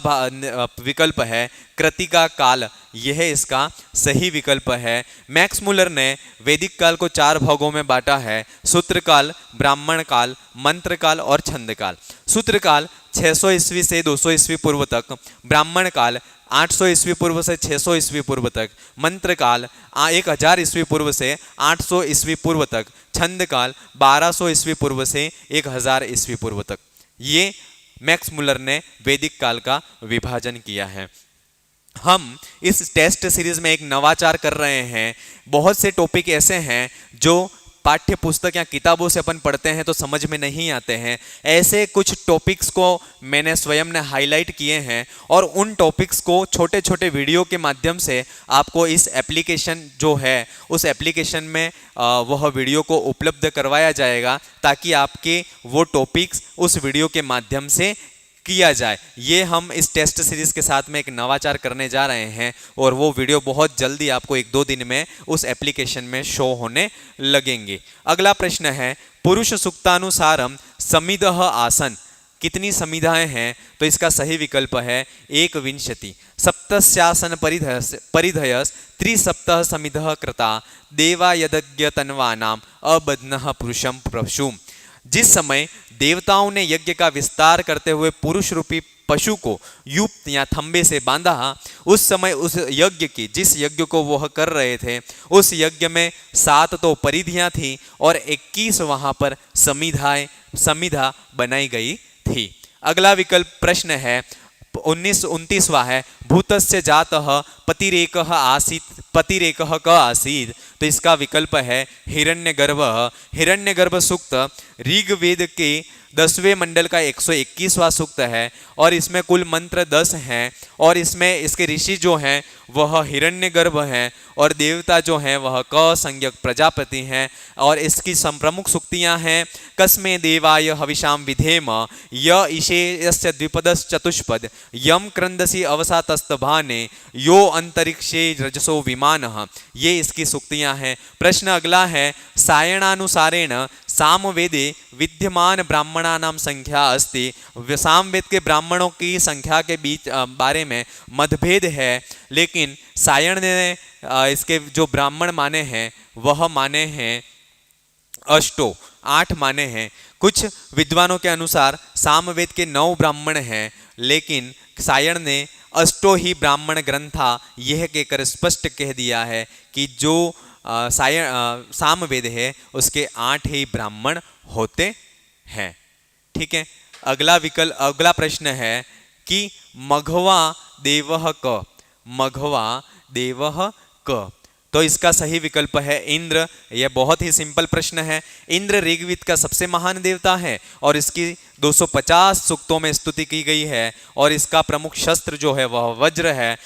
विकल्प है कृतिका काल, यह इसका सही विकल्प है। मैक्स मुलर ने वैदिक काल को 4 भागों में बांटा है, सूत्र काल, ब्राह्मण काल, मंत्र काल और छंद काल। सूत्र काल 600 ईस्वी से 200 ईस्वी पूर्व तक, ब्राह्मण काल 800 ईस्वी पूर्व से 600 ईस्वी पूर्व तक, मंत्र काल 1000 ईस्वी पूर्व से 800 ईस्वी पूर्व तक, छंद काल 1200 ईस्वी पूर्व से 1000 ईस्वी पूर्व तक। ये मैक्स मुलर ने वैदिक काल का विभाजन किया है। हम इस टेस्ट सीरीज में एक नवाचार कर रहे हैं। बहुत से टॉपिक ऐसे हैं जो पाठ्य पुस्तक या किताबों से अपन पढ़ते हैं तो समझ में नहीं आते हैं। ऐसे कुछ टॉपिक्स को मैंने स्वयं ने हाईलाइट किए हैं और उन टॉपिक्स को छोटे छोटे वीडियो के माध्यम से आपको इस एप्लीकेशन जो है उस एप्लीकेशन में वह वीडियो को उपलब्ध करवाया जाएगा, ताकि आपके वो टॉपिक्स उस वीडियो के माध्यम से किया जाए। ये हम इस टेस्ट सीरीज के साथ में एक नवाचार करने जा रहे हैं और वो वीडियो बहुत जल्दी आपको 1-2 दिन में उस एप्लीकेशन में शो होने लगेंगे। अगला प्रश्न है, पुरुष सूक्तानुसारम समिदः आसन, कितनी समिधाएं हैं? तो इसका सही विकल्प है 21। सप्तस्यासन परिधयस त्रिसप्तः समिधः कृता देवा यदज्ञ तन्वानाम अबध्नः पुरुषम पशुम। जिस समय देवताओं ने यज्ञ का विस्तार करते हुए पुरुष रूपी पशु को युक्त या थंबे से बांधा, उस समय उस यज्ञ की, जिस यज्ञ को वह कर रहे थे, उस यज्ञ में 7 तो परिधियां थी और 21 वहां पर समिधा बनाई गई थी। अगला विकल्प प्रश्न है 29वां है, भूतस्य जातः पतिरेकः आसीत् पतिरेकः क आसीत्। तो इसका विकल्प है हिरण्यगर्भ। हिरण्यगर्भ सूक्त ऋग्वेद के 10वें मंडल का 121वां सूक्त है और इसमें कुल मंत्र 10 हैं और इसमें इसके ऋषि जो हैं वह हिरण्यगर्भ हैं और देवता जो हैं वह क संज्ञक प्रजापति हैं। और इसकी प्रमुख सूक्तियां हैं, कस्मे देवाय हविषाम विधेम य ईशे यस्य द्विपदश्चतुष्पद यम क्रंदसी अवसातस्तभाने यो अंतरिक्षे रजसो विमानः। ये इसकी सूक्तियां हैं। प्रश्न अगला है, सायणानुसारेण सामवेदे विद्यमान ब्राह्मणानां संख्या अस्ति। सामवेद के ब्राह्मणों की संख्या के बीच बारे में मतभेद है, लेकिन सायण ने इसके जो ब्राह्मण माने हैं वह माने हैं 8 माने हैं। कुछ विद्वानों के अनुसार सामवेद के 9 ब्राह्मण हैं, लेकिन सायण ने 8 ही ब्राह्मण ग्रंथा यह कहकर स्पष्ट कह दिया है कि जो सामवेद है उसके 8 ही ब्राह्मण होते हैं। ठीक है। अगला प्रश्न है कि मघवा देवः क, मघवा देवः क। तो इसका सही विकल्प है इंद्र। यह बहुत ही सिंपल प्रश्न है। इंद्र ऋग्वेद का सबसे महान देवता है और इसकी 250 सूक्तों में स्तुति की गई है और इसका प्रमुख शस्त्र जो है वह वज्र है।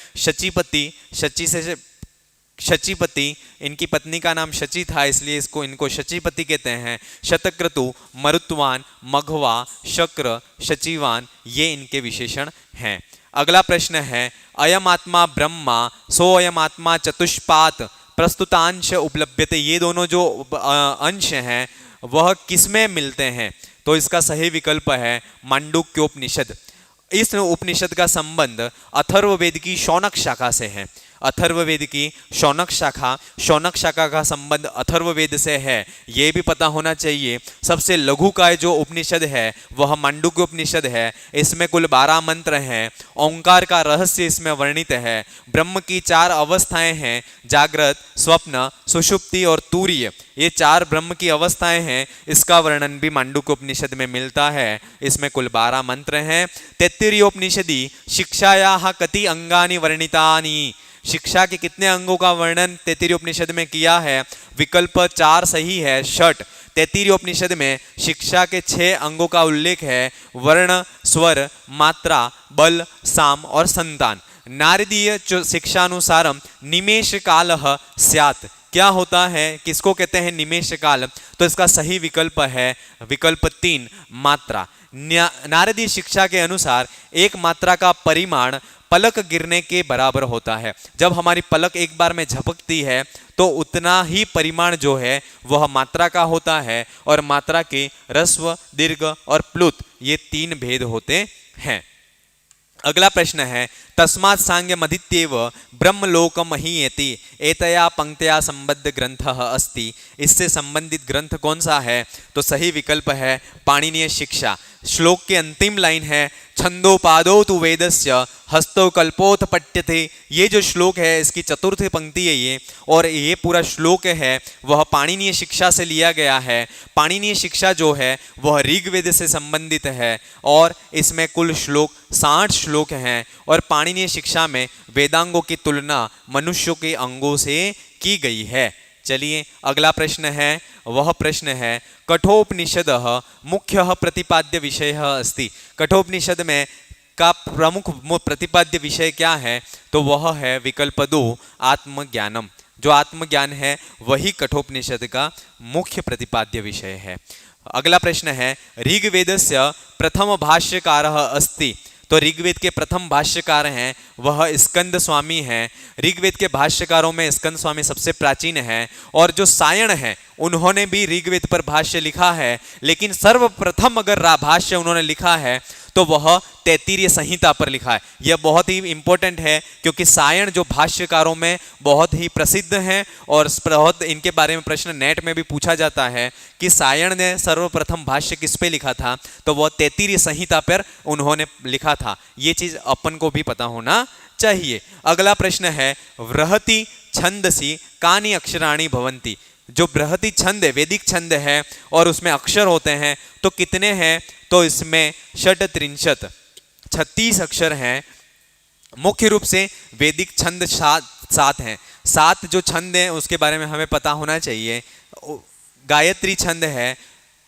शचीपति, इनकी पत्नी का नाम शची था, इसलिए इनको शचीपति कहते हैं। शतक्रतु, मरुत्वान, मघवा, शक्र, शचीवान, ये इनके विशेषण हैं। अगला प्रश्न है, अयम आत्मा ब्रह्मा सो अयम आत्मा चतुष्पात प्रस्तुतांश उपलभ्यते। ये दोनों जो अंश हैं वह किसमें मिलते हैं? तो इसका सही विकल्प है मांडुक्योपनिषद। इस उपनिषद का संबंध अथर्ववेद की शौनक शाखा से है। अथर्ववेद की शौनक शाखा का संबंध अथर्ववेद से है, ये भी पता होना चाहिए। सबसे लघुकाय जो उपनिषद है वह मांडुक्य उपनिषद है। इसमें कुल 12 मंत्र हैं। ओंकार का रहस्य इसमें वर्णित है। ब्रह्म की 4 अवस्थाएं हैं, जागृत, स्वप्न, सुषुप्ति और तूर्य। ये 4 ब्रह्म की अवस्थाएं हैं। इसका वर्णन भी मांडुक्य उपनिषद में मिलता है। इसमें कुल 12 मंत्र हैं। तैत्तिरीयोपनिषदि शिक्षायाः कति अंगानि वर्णितानि। शिक्षा के कितने अंगों का वर्णन तैत्तिरीय उपनिषद में किया है? विकल्प 4 सही है, षट। तैत्तिरीय उपनिषद में शिक्षा के 6 अंगों का उल्लेख है, वर्ण, स्वर, मात्रा, बल, साम और संतान। नारदीय शिक्षानुसारम निमेष कालः स्यात्। क्या होता है, किसको कहते हैं निमेष काल? तो इसका सही विकल्प है विकल्प 3, मात्रा। नारदीय शिक्षा के अनुसार एक मात्रा का परिमाण पलक गिरने के बराबर होता है। जब हमारी पलक एक बार में झपकती है तो उतना ही परिमाण जो है वह मात्रा का होता है। और मात्रा के ह्रस्व, दीर्घ और प्लुत ये 3 भेद होते हैं। अगला प्रश्न है तस्मात् सांख्यमधीत्येव ब्रह्मलोकमहीयति एतया पंक्त्या संबद्ध ग्रंथ अस्ति। इससे संबंधित ग्रंथ कौन सा है? तो सही विकल्प है पाणिनीय शिक्षा। श्लोक की अंतिम लाइन है छंदोपादो तु वेदस्य हस्तो कल्पोथ पठ्यते। ये जो श्लोक है इसकी चतुर्थ पंक्ति है ये, और ये पूरा श्लोक है वह पाणिनीय शिक्षा से लिया गया है। पाणिनीय शिक्षा जो है वह ऋग्वेद से संबंधित है और इसमें कुल श्लोक 60 श्लोक हैं, और पाणिनीय शिक्षा में वेदांगों की तुलना मनुष्यों के अंगों से की गई है। चलिए अगला प्रश्न है, वह प्रश्न है कठोपनिषद मुख्य प्रतिपाद्य विषय अस्ति। कठोपनिषद में का प्रमुख प्रतिपाद्य विषय क्या है? तो वह है विकल्प 2 आत्मज्ञानम। जो आत्मज्ञान है वही कठोपनिषद का मुख्य प्रतिपाद्य विषय है। अगला प्रश्न है ऋग्वेदस्य प्रथम भाष्यकारः अस्ति। तो ऋग्वेद के प्रथम भाष्यकार हैं वह स्कंद स्वामी हैं। ऋग्वेद के भाष्यकारों में स्कंद स्वामी सबसे प्राचीन है, और जो सायण हैं उन्होंने भी ऋग्वेद पर भाष्य लिखा है, लेकिन सर्वप्रथम अगर भाष्य उन्होंने लिखा है तो वह तैत्तिरीय संहिता पर लिखा है। यह बहुत ही इंपॉर्टेंट है क्योंकि सायण जो भाष्यकारों में बहुत ही प्रसिद्ध हैं, और बहुत इनके बारे में प्रश्न नेट में भी पूछा जाता है कि सायण ने सर्वप्रथम भाष्य किस पे लिखा था, तो वह तैत्तिरीय संहिता पर उन्होंने लिखा था। ये चीज अपन को भी पता होना चाहिए। अगला प्रश्न है बृहति छंदसी कानि अक्षराणि भवन्ति। जो बृहति छंद है वैदिक छंद है और उसमें अक्षर होते हैं, तो कितने हैं? तो इसमें 36 अक्षर हैं। मुख्य रूप से वैदिक छंद 7 हैं। 7 जो छंद हैं उसके बारे में हमें पता होना चाहिए। गायत्री छंद है,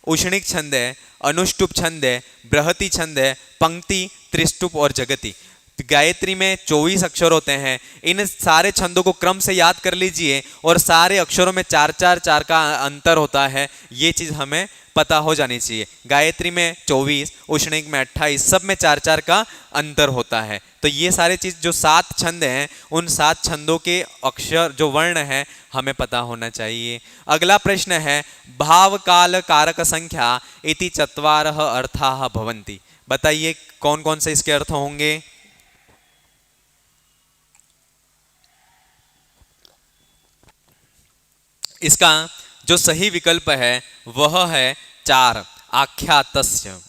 उष्णिक छंद है, अनुष्टुप छंद है, बृहति छंद है, पंक्ति, त्रिष्टुप और जगति। गायत्री में 24 अक्षर होते हैं। इन सारे छंदों को क्रम से याद कर लीजिए, और सारे अक्षरों में 4 का अंतर होता है। ये चीज हमें पता हो जानी चाहिए। गायत्री में 24, उष्णिक में 28, सब में 4 का अंतर होता है। तो ये सारे चीज जो 7 छंद हैं उन 7 छंदों के अक्षर जो वर्ण है हमें पता होना चाहिए। अगला प्रश्न है भाव काल कारक संख्या इति 4 अर्थाः भवन्ति। बताइए कौन कौन से इसके अर्थ होंगे? इसका जो सही विकल्प है वह है 4 आख्यातस्य।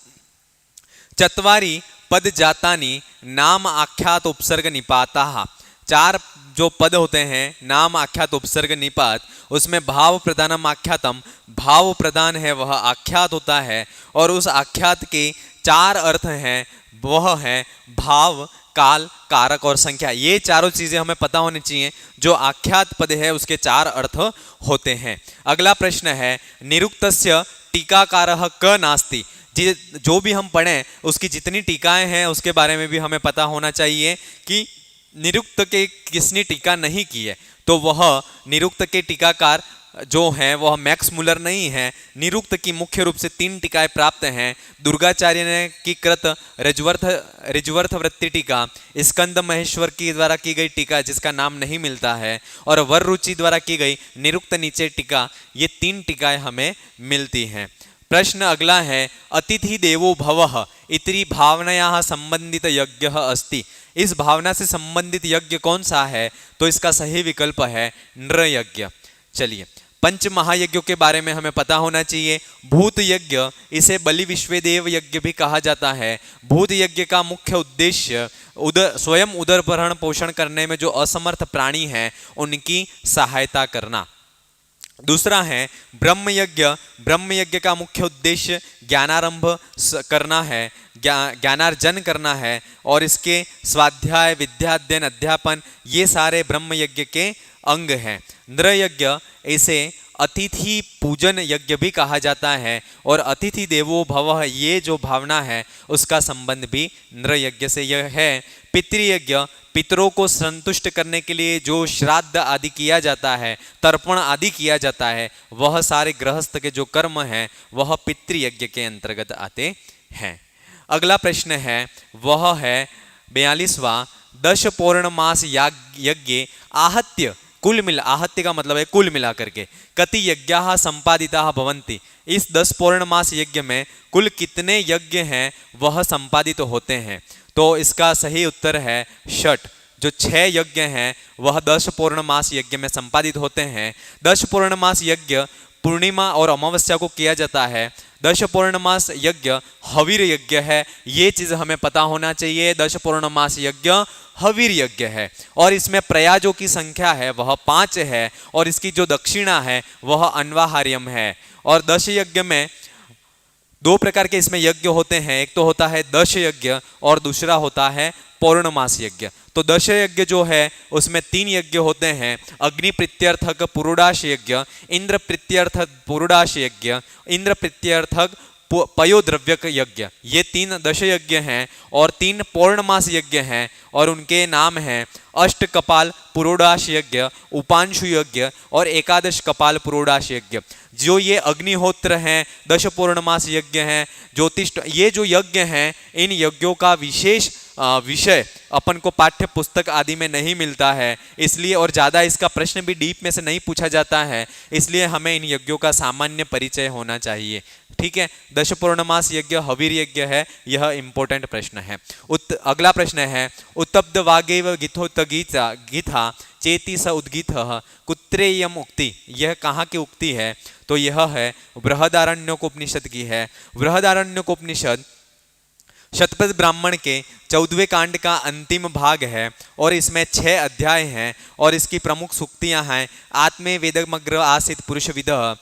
चत्वारि पद जातानि नाम आख्यात उपसर्ग निपाताः। 4 जो पद होते हैं नाम आख्यात उपसर्ग निपात, उसमें भाव प्रधानम आख्यातम, भाव प्रधान है वह आख्यात होता है, और उस आख्यात के 4 अर्थ हैं, वह है भाव, काल, कारक और संख्या। ये चारों चीजें हमें पता होनी चाहिए। जो आख्यात पद है उसके 4 अर्थ होते हैं। अगला प्रश्न है निरुक्तस्य टीकाकारः क नास्ति। जो भी हम पढ़ें उसकी जितनी टीकाएं हैं उसके बारे में भी हमें पता होना चाहिए कि निरुक्त के किसने टीका नहीं की है। तो वह निरुक्त के टीकाकार जो हैं वह मैक्स मुलर नहीं है। निरुक्त की मुख्य रूप से 3 टीकाएं प्राप्त हैं। दुर्गाचार्य ने की कृत ऋजवर्थ वृत्ति टीका, स्कंद महेश्वर की द्वारा की गई टीका जिसका नाम नहीं मिलता है, और वररुचि द्वारा की गई निरुक्त नीचे टीका। ये 3 टीकाएं हमें मिलती हैं। प्रश्न अगला है अतिथि देवो भवः इति भावनया संबंधित यज्ञ अस्ति। इस भावना से संबंधित यज्ञ कौन सा है? तो इसका सही विकल्प है नृ यज्ञ। चलिए पंच महायज्ञों के बारे में हमें पता होना चाहिए। भूत यज्ञ, इसे बलि विश्वदेव यज्ञ भी कहा जाता है। भूत यज्ञ का मुख्य उद्देश्य स्वयं उदर भरण पोषण करने में जो असमर्थ प्राणी हैं उनकी सहायता करना। दूसरा है ब्रह्म यज्ञ। ब्रह्म यज्ञ का मुख्य उद्देश्य ज्ञानारंभ करना है, ज्ञानार्जन करना है, और इसके स्वाध्याय, विद्याध्ययन, अध्यापन ये सारे ब्रह्म यज्ञ के अंग हैं। नृ यज्ञ, इसे अतिथि पूजन यज्ञ भी कहा जाता है, और अतिथि देवो भवः ये जो भावना है उसका संबंध भी नृ यज्ञ से यह है। पितृयज्ञ, पितरों को संतुष्ट करने के लिए जो श्राद्ध आदि किया जाता है, तर्पण आदि किया जाता है, वह सारे गृहस्थ के जो कर्म हैं वह पितृयज्ञ के अंतर्गत आते हैं। अगला प्रश्न है वह है 42वां 10 पौर्णमास यज्ञ आहत्य, कुल मिला, आहत्य का मतलब है कुल मिला करके, कति यज्ञाः संपादिताः भवन्ति। इस 10 पौर्णमास यज्ञ में कुल कितने यज्ञ हैं वह संपादित होते हैं? तो इसका सही उत्तर है षट। जो 6 यज्ञ हैं वह 10 पूर्णमास यज्ञ में संपादित होते हैं। 10 पूर्णमास यज्ञ पूर्णिमा और अमावस्या को किया जाता है। 10 पूर्णमास यज्ञ हवीर यज्ञ है, ये चीज हमें पता होना चाहिए। 10 पूर्णमास यज्ञ हवीर यज्ञ है और इसमें प्रयाजों की संख्या है वह 5 है और इसकी जो दक्षिणा है वह अन्वाहार्यम है। और 10 यज्ञ में 2 प्रकार के इसमें यज्ञ होते हैं, एक तो होता है दश यज्ञ और दूसरा होता है पौर्णमास यज्ञ। तो दश यज्ञ जो है उसमें 3 यज्ञ होते हैं, अग्नि प्रीत्यर्थक पुरुडाश यज्ञ, इंद्र प्रीत्यर्थक पुरुडाश यज्ञ, इंद्र प्रीत्यर्थक पयोद्रव्यक यज्ञ। ये 3 दश यज्ञ हैं और 3 पौर्णमास यज्ञ हैं और उनके नाम हैं अष्ट कपाल पुरोडाश यज्ञ, उपांशु यज्ञ और एकादश कपाल पुरोडाश यज्ञ। जो ये अग्निहोत्र हैं, 10 पूर्णमास यज्ञ हैं, ज्योतिष, ये जो यज्ञ हैं इन यज्ञों का विशेष विषय अपन को पाठ्य पुस्तक आदि में नहीं मिलता है, इसलिए और ज़्यादा इसका प्रश्न भी डीप में से नहीं पूछा जाता है, इसलिए हमें इन यज्ञों का सामान्य परिचय होना चाहिए। ठीक है, 10 पूर्णमास यज्ञ हवीर यज्ञ है, यह इंपॉर्टेंट प्रश्न है। अगला प्रश्न है उत्तप्त वागेव गिथोत गीथा चेति स उद्गीत कुत्रेयम उक्ति। यह कहाँ की उक्ति है? तो यह है बृहदारण्यकोपनिषद की है। बृहदारण्यकोपनिषद शतपथ ब्राह्मण के 14वें कांड का अंतिम भाग है और इसमें 6 अध्याय हैं और इसकी प्रमुख सूक्तियां हैं। आत्मे वेदमग्र आसित पुरुष विदः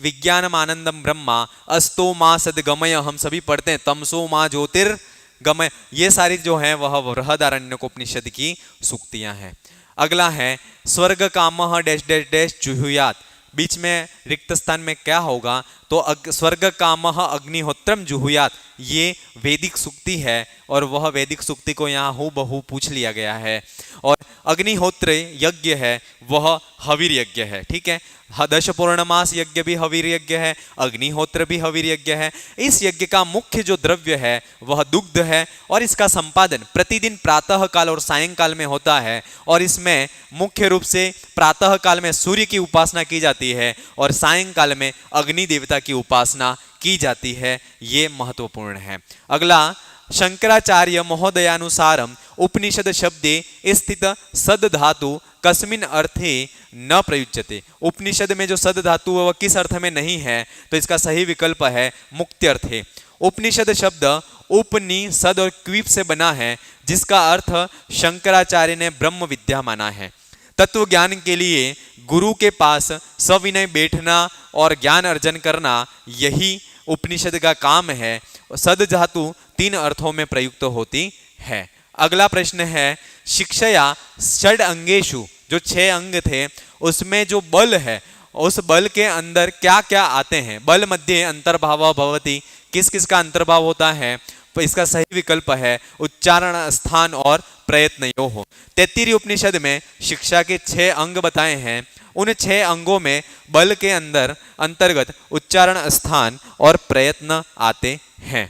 विज्ञानम आनंदम ब्रह्मा अस्तो मां सद्गमय, हम सभी पढ़ते हैं तमसो मां ज्योतिर्गमय। ये सारी जो है वह बृहदारण्यकोपनिषद की सूक्तियां हैं। अगला है स्वर्ग कामः डैश डैश डैश जुहुयात। बीच में रिक्त स्थान में क्या होगा? तो स्वर्ग कामः अग्निहोत्रम जुहुयात, ये वैदिक सूक्ति है और वह वैदिक सूक्ति को यहाँ हूबहू पूछ लिया गया है। और अग्निहोत्र यज्ञ है वह हवीर यज्ञ है। ठीक है, 10 पूर्णमास यज्ञ भी हवीर यज्ञ है, अग्निहोत्र भी हवीर यज्ञ है। इस यज्ञ का मुख्य जो द्रव्य है वह दुग्ध है और इसका संपादन प्रतिदिन प्रातः काल और सायंकाल में होता है और इसमें मुख्य रूप से प्रातः काल में सूर्य की उपासना की जाती है और सायंकाल में अग्नि देवता की उपासना की जाती है। ये महत्वपूर्ण है। अगला शंकराचार्य महोदयानुसारम उपनिषद शब्दे स्थित सद धातु कस्मिन अर्थे न प्रयुज्यते। उपनिषद में जो सद धातु वह किस अर्थ में नहीं है? तो इसका सही विकल्प है मुक्त्यर्थे। उपनिषद शब्द उपनिषद और क्वीप से बना है जिसका अर्थ शंकराचार्य ने ब्रह्म विद्या माना है। तत्व ज्ञान के लिए गुरु के पास सविनय बैठना और ज्ञान अर्जन करना यही उपनिषद का काम है। सद धातु 3 अर्थों में प्रयुक्त होती है। अगला प्रश्न है शिक्षया षड अंगेषु, जो 6 अंग थे उसमें जो बल है उस बल के अंदर क्या क्या आते हैं? बल मध्ये अंतर्भाव भवति, किस किस का अंतर्भाव होता है? तो इसका सही विकल्प है उच्चारण स्थान और प्रयत्नयोः। तैत्तिरीय उपनिषद में शिक्षा के 6 अंग बताए हैं। उन 6 अंगों में बल के अंतर्गत उच्चारण स्थान और प्रयत्न आते हैं।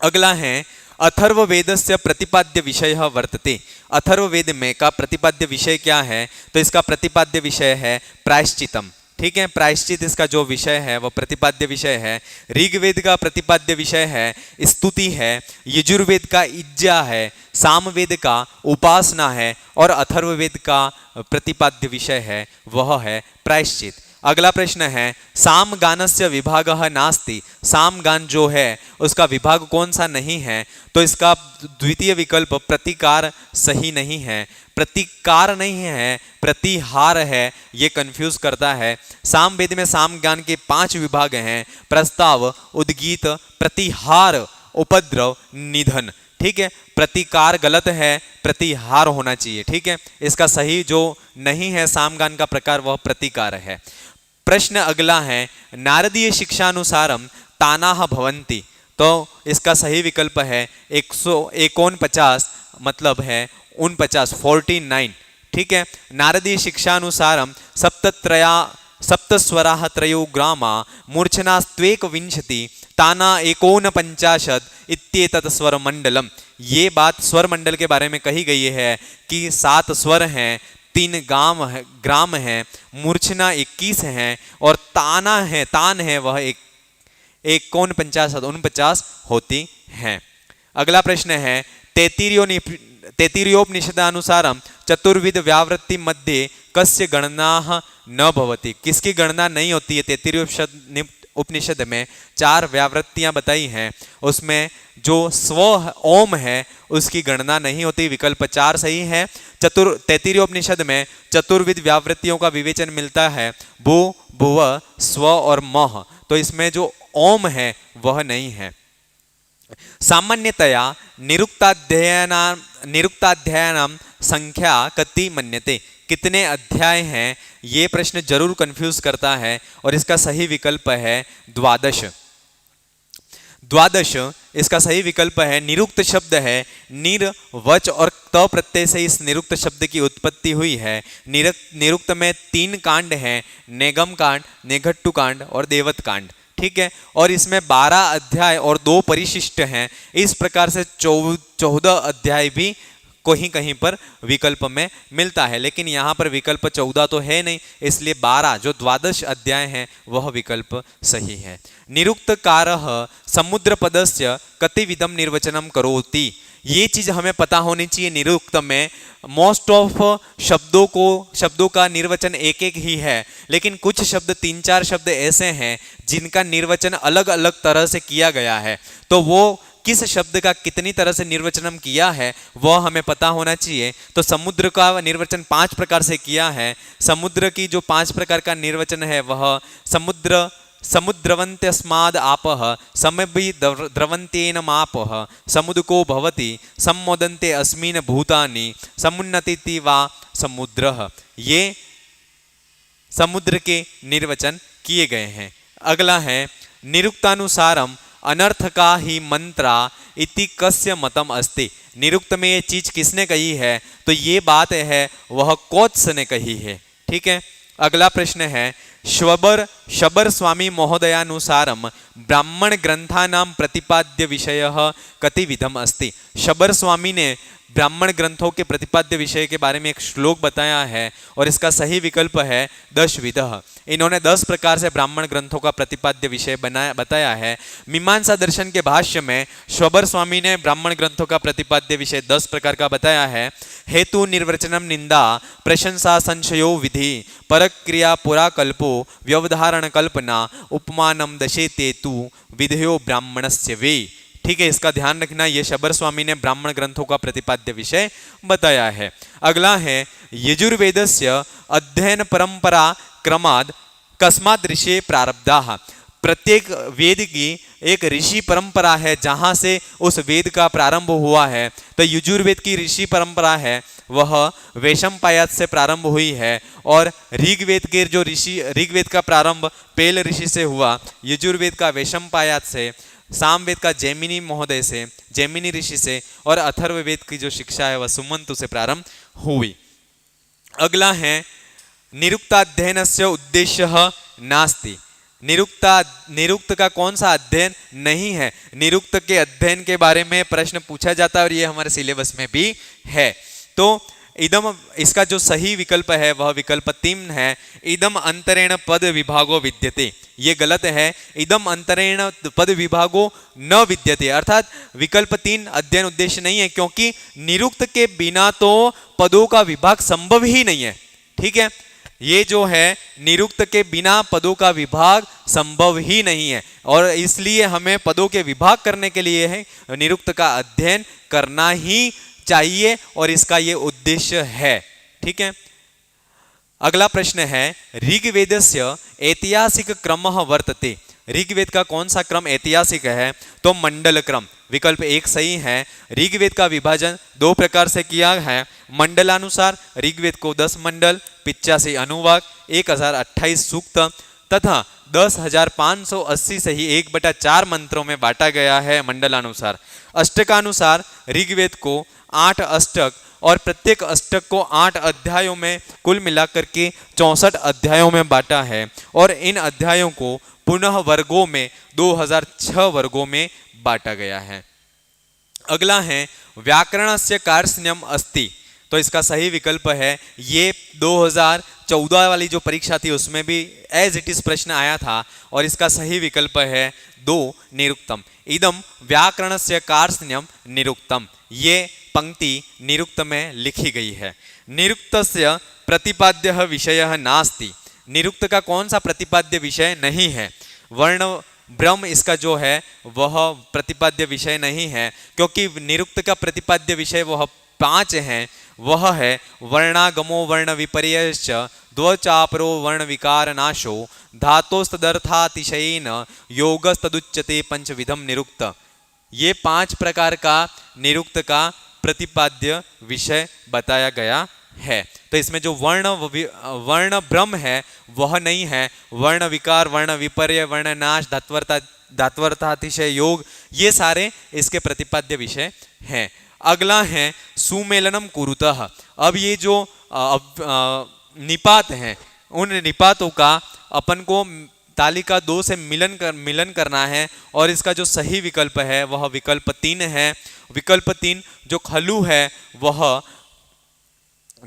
अगला है अथर्ववेदस्य प्रतिपाद्य विषय वर्तते। अथर्ववेद में का प्रतिपाद्य विषय क्या है? तो इसका प्रतिपाद्य विषय है प्रायश्चितम। ठीक है, प्रायश्चित इसका जो विषय है वह प्रतिपाद्य विषय है। ऋग्वेद का प्रतिपाद्य विषय है स्तुति है, यजुर्वेद का इज्जा है, सामवेद का उपासना है और अथर्ववेद का प्रतिपाद्य विषय है वह है प्रायश्चित। अगला प्रश्न है सामगानस्य विभागः नास्ति। सामगान जो है उसका विभाग कौन सा नहीं है? तो इसका द्वितीय विकल्प प्रतिकार सही नहीं है। प्रतिकार नहीं है, प्रतिहार है, ये कंफ्यूज करता है। सामवेद में सामगान के 5 विभाग हैं, प्रस्ताव, उद्गीत, प्रतिहार, उपद्रव, निधन। ठीक है, प्रतिकार गलत है, प्रतिहार होना चाहिए। ठीक है, इसका सही जो नहीं है सामगान का प्रकार वह प्रतिकार है। प्रश्न अगला है नारदीय शिक्षानुसारम तानाः भवन्ति। तो इसका सही विकल्प है 149, मतलब है 49। ठीक है, नारदीय शिक्षानुसारम सप्तस्वराः त्रयो ग्रामा मूर्छनास्त्वेकविंशति ताना 49 इत्येतत् स्वरमंडलम। ये बात स्वर मंडल के बारे में कही गई है कि 7 स्वर हैं, 3 ग्राम है, मूर्छना 21 है और तान है वह 49 होती हैं। अगला प्रश्न है तैत्तिरीयोपनिषदानुसारम चतुर्विध व्यावृत्ति मध्ये कस्य गणना न भवति, किसकी गणना नहीं होती है। तैत्तिरीय उपनिषद में 4 व्यावृत्तियां बताई हैं, उसमें जो स्व ओम है उसकी गणना नहीं होती, विकल्प 4 सही है। तैत्तिरीय उपनिषद में चतुर्विध व्यावृत्तियों का विवेचन मिलता है, भू भुव स्व और मह, तो इसमें जो ओम है वह नहीं है। सामान्यतया निरुक्ताध्यायानां संख्या कति मन्यते, कितने अध्याय हैं, ये प्रश्न जरूर कंफ्यूज करता है और इसका सही विकल्प है 12। 12 इसका सही विकल्प है। निरुक्त शब्द है, निर वच और त प्रत्यय से इस निरुक्त शब्द की उत्पत्ति हुई है। निरुक्त में 3 कांड हैं, नेगम कांड, नेघट्टु कांड और देवत कांड, ठीक है। और इसमें 12 अध्याय और 2 परिशिष्ट हैं, इस प्रकार से 14 अध्याय भी कहीं कहीं पर विकल्प में मिलता है, लेकिन यहाँ पर विकल्प 14 तो है नहीं, इसलिए 12 जो 12 अध्याय हैं वह विकल्प सही है। निरुक्तकारः समुद्र पदस्य कतिविधम निर्वचनम करोति, ये चीज हमें पता होनी चाहिए। निरुक्त में मोस्ट ऑफ शब्दों का निर्वचन एक एक ही है, लेकिन कुछ शब्द 3-4 शब्द ऐसे हैं जिनका निर्वचन अलग अलग तरह से किया गया है, तो वो किस शब्द का कितनी तरह से निर्वचनम किया है वह हमें पता होना चाहिए। तो समुद्र का निर्वचन 5 प्रकार से किया है। समुद्र की जो 5 प्रकार का निर्वचन है वह समुद्रवन्त्यस्माद् आपः समभि द्रवन्त्येन मापः समुद्को भवति सम्मोदन्ते अस्मिन् भूतानि समुन्नतिति वा समुद्रः, ये समुद्र के निर्वचन किए गए हैं। अगला है निरुक्तानुसारम अनर्थका ही मंत्रा इति कस्य मतम अस्ति, निरुक्त में ये चीज किसने कही है, तो ये बात है वह कोत्स ने कही है, ठीक है। अगला प्रश्न है शबर स्वामी महोदयानुसारम ब्राह्मण ग्रंथानां प्रतिपाद्य विषयः कतिविधम अस्ति, शबर स्वामी ने ब्राह्मण ग्रंथों के प्रतिपाद्य विषय के बारे में एक श्लोक बताया है और इसका सही विकल्प है 10 विधः। इन्होंने 10 प्रकार से ब्राह्मण ग्रंथों का प्रतिपाद्य विषय बताया है। मीमांसा दर्शन के भाष्य में शबर स्वामी ने ब्राह्मण ग्रंथों का प्रतिपाद्य विषय 10 प्रकार का बताया है। हेतु निर्वचनम निंदा प्रशंसा संशयो विधि परक्रिया पुराकल्पो व्यवधारण कल्पना उपमानम दशेते तु विधयो ब्राह्मणस्य वे, ठीक है। इसका ध्यान रखना, ये शबर स्वामी ने ब्राह्मण ग्रंथों का प्रतिपाद्य विषय बताया है। अगला है यजुर्वेदस्य अध्ययन परंपरा क्रमाद कस्माद् ऋषि प्रारब्धाः, प्रत्येक वेद की एक ऋषि परंपरा है जहां से उस वेद का प्रारंभ हुआ है। तो यजुर्वेद की ऋषि परंपरा है वह वैशंपायन से प्रारंभ हुई है और ऋग्वेद के जो ऋग्वेद का प्रारंभ पेल ऋषि से हुआ, यजुर्वेद का वैशंपायन से, सामवेद का जैमिनी महोदय से, जैमिनी ऋषि से, और अथर्ववेद की जो शिक्षा है वह सुमंतु से प्रारंभ हुई। अगला है निरुक्ताध्ययनस्य उद्देश्यः नास्ति, निरुक्त का कौन सा अध्ययन नहीं है। निरुक्त के अध्ययन के बारे में प्रश्न पूछा जाता है और ये हमारे सिलेबस में भी है। तो इदम, इसका जो सही विकल्प है वह विकल्प 3 है, इदम अंतरेण पद विभागो विद्यते, ये गलत है। इदम अंतरेण पद विभागो न विद्यते, अर्थात विकल्प 3 अध्ययन उद्देश्य नहीं है, क्योंकि निरुक्त के बिना तो पदों का विभाग संभव ही नहीं है, ठीक है। ये जो है निरुक्त के बिना पदों का विभाग संभव ही नहीं है और इसलिए हमें पदों के विभाग करने के लिए है निरुक्त का अध्ययन करना ही चाहिए और इसका ये उद्देश्य है, ठीक है। अगला प्रश्न है ऋग्वेदस्य ऐतिहासिक क्रमः वर्तते, ऋग्वेद का कौन सा क्रम ऐतिहासिक है, तो मंडल क्रम, विकल्प 1 सही है। ऋग्वेद का विभाजन 2 प्रकार से किया है, मंडलानुसार ऋग्वेद को 10 मंडल, 85 अनुवाक, 1028 सूक्त तथा 10,580 से ही 1/4 मंत्रों में बांटा गया है मंडलानुसार। अष्टकानुसार ऋग्वेद को 8 अष्टक और प्रत्येक अष्टक को 8 अध्यायों में कुल मिलाकर के 64 अध्यायों में बांटा है और इन अध्यायों को पुनः वर्गों में 2006 वर्गों में बांटा गया है। अगला है व्याकरणस्य कार्त्स्न्यम अस्ति, तो इसका सही विकल्प है ये 2014 वाली जो परीक्षा थी उसमें भी एज इट इज प्रश्न आया था और इसका सही विकल्प है 2 निरुक्तम। इदम व्याकरणस्य कार्ष्ण्यम निरुक्तम, ये पंक्ति निरुक्त में लिखी गई है। निरुक्तस्य प्रतिपाद्यः विषयः नास्ति, निरुक्त का कौन सा प्रतिपाद्य विषय नहीं है। वर्ण ब्रह्म इसका जो है वह प्रतिपाद्य विषय नहीं है, क्योंकि निरुक्त का प्रतिपाद्य विषय वह 5 हैं। वह है वर्णागमो वर्ण विपर्ययश्च द्वचापरो वर्ण विकार नाशो धातोस्तदर्थातिशयेन योगस्तदुच्यते पंचविधम निरुक्त। ये 5 प्रकार का निरुक्त का प्रतिपाद्य विषय बताया गया है। तो इसमें जो वर्ण ब्रह्म है वह नहीं है, वर्ण विकार, वर्ण विपर्य, वर्ण नाश, धात्वर्थातिशय योग, ये सारे इसके प्रतिपाद्य विषय हैं। अगला है सुमेलनम कुरुतः। अब ये जो निपात हैं उन निपातों का अपन को तालिका 2 से मिलन करना है और इसका जो सही विकल्प है वह विकल्प 3 है। विकल्प 3 जो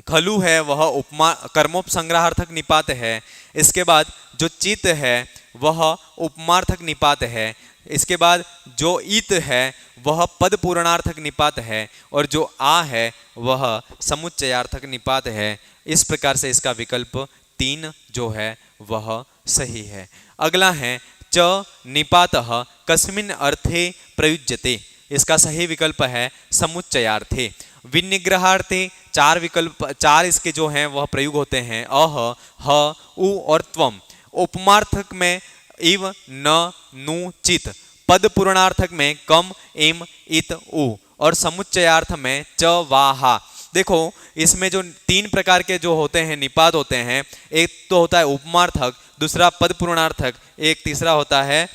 खलु है वह उपमा कर्मोपसंग्रहार्थक निपात है। इसके बाद जो चित है वह उपमार्थक निपात है। इसके बाद जो इत है वह पद पूर्णार्थक निपात है और जो आ है वह समुच्चयार्थक निपात है। इस प्रकार से इसका विकल्प 3 जो है वह सही है। अगला है च निपातः कस्मिन् अर्थे प्रयुज्यते। इसका सही विकल्प है समुच्चयार्थे। विनिग्रहार्थे 4 इसके जो हैं वह प्रयोग होते हैं अह, ह, उ और त्वम। उपमार्थक में इव, न, नु, चित। पद पूर्णार्थक में कम, एम, इत, उ और समुच्चयार्थ में च, वा, हा। देखो इसमें जो 3 प्रकार के जो होते हैं निपात होते हैं, एक तो होता है उपमार्थक, दूसरा पद पूर्णार्थक, एक तीसरा होता है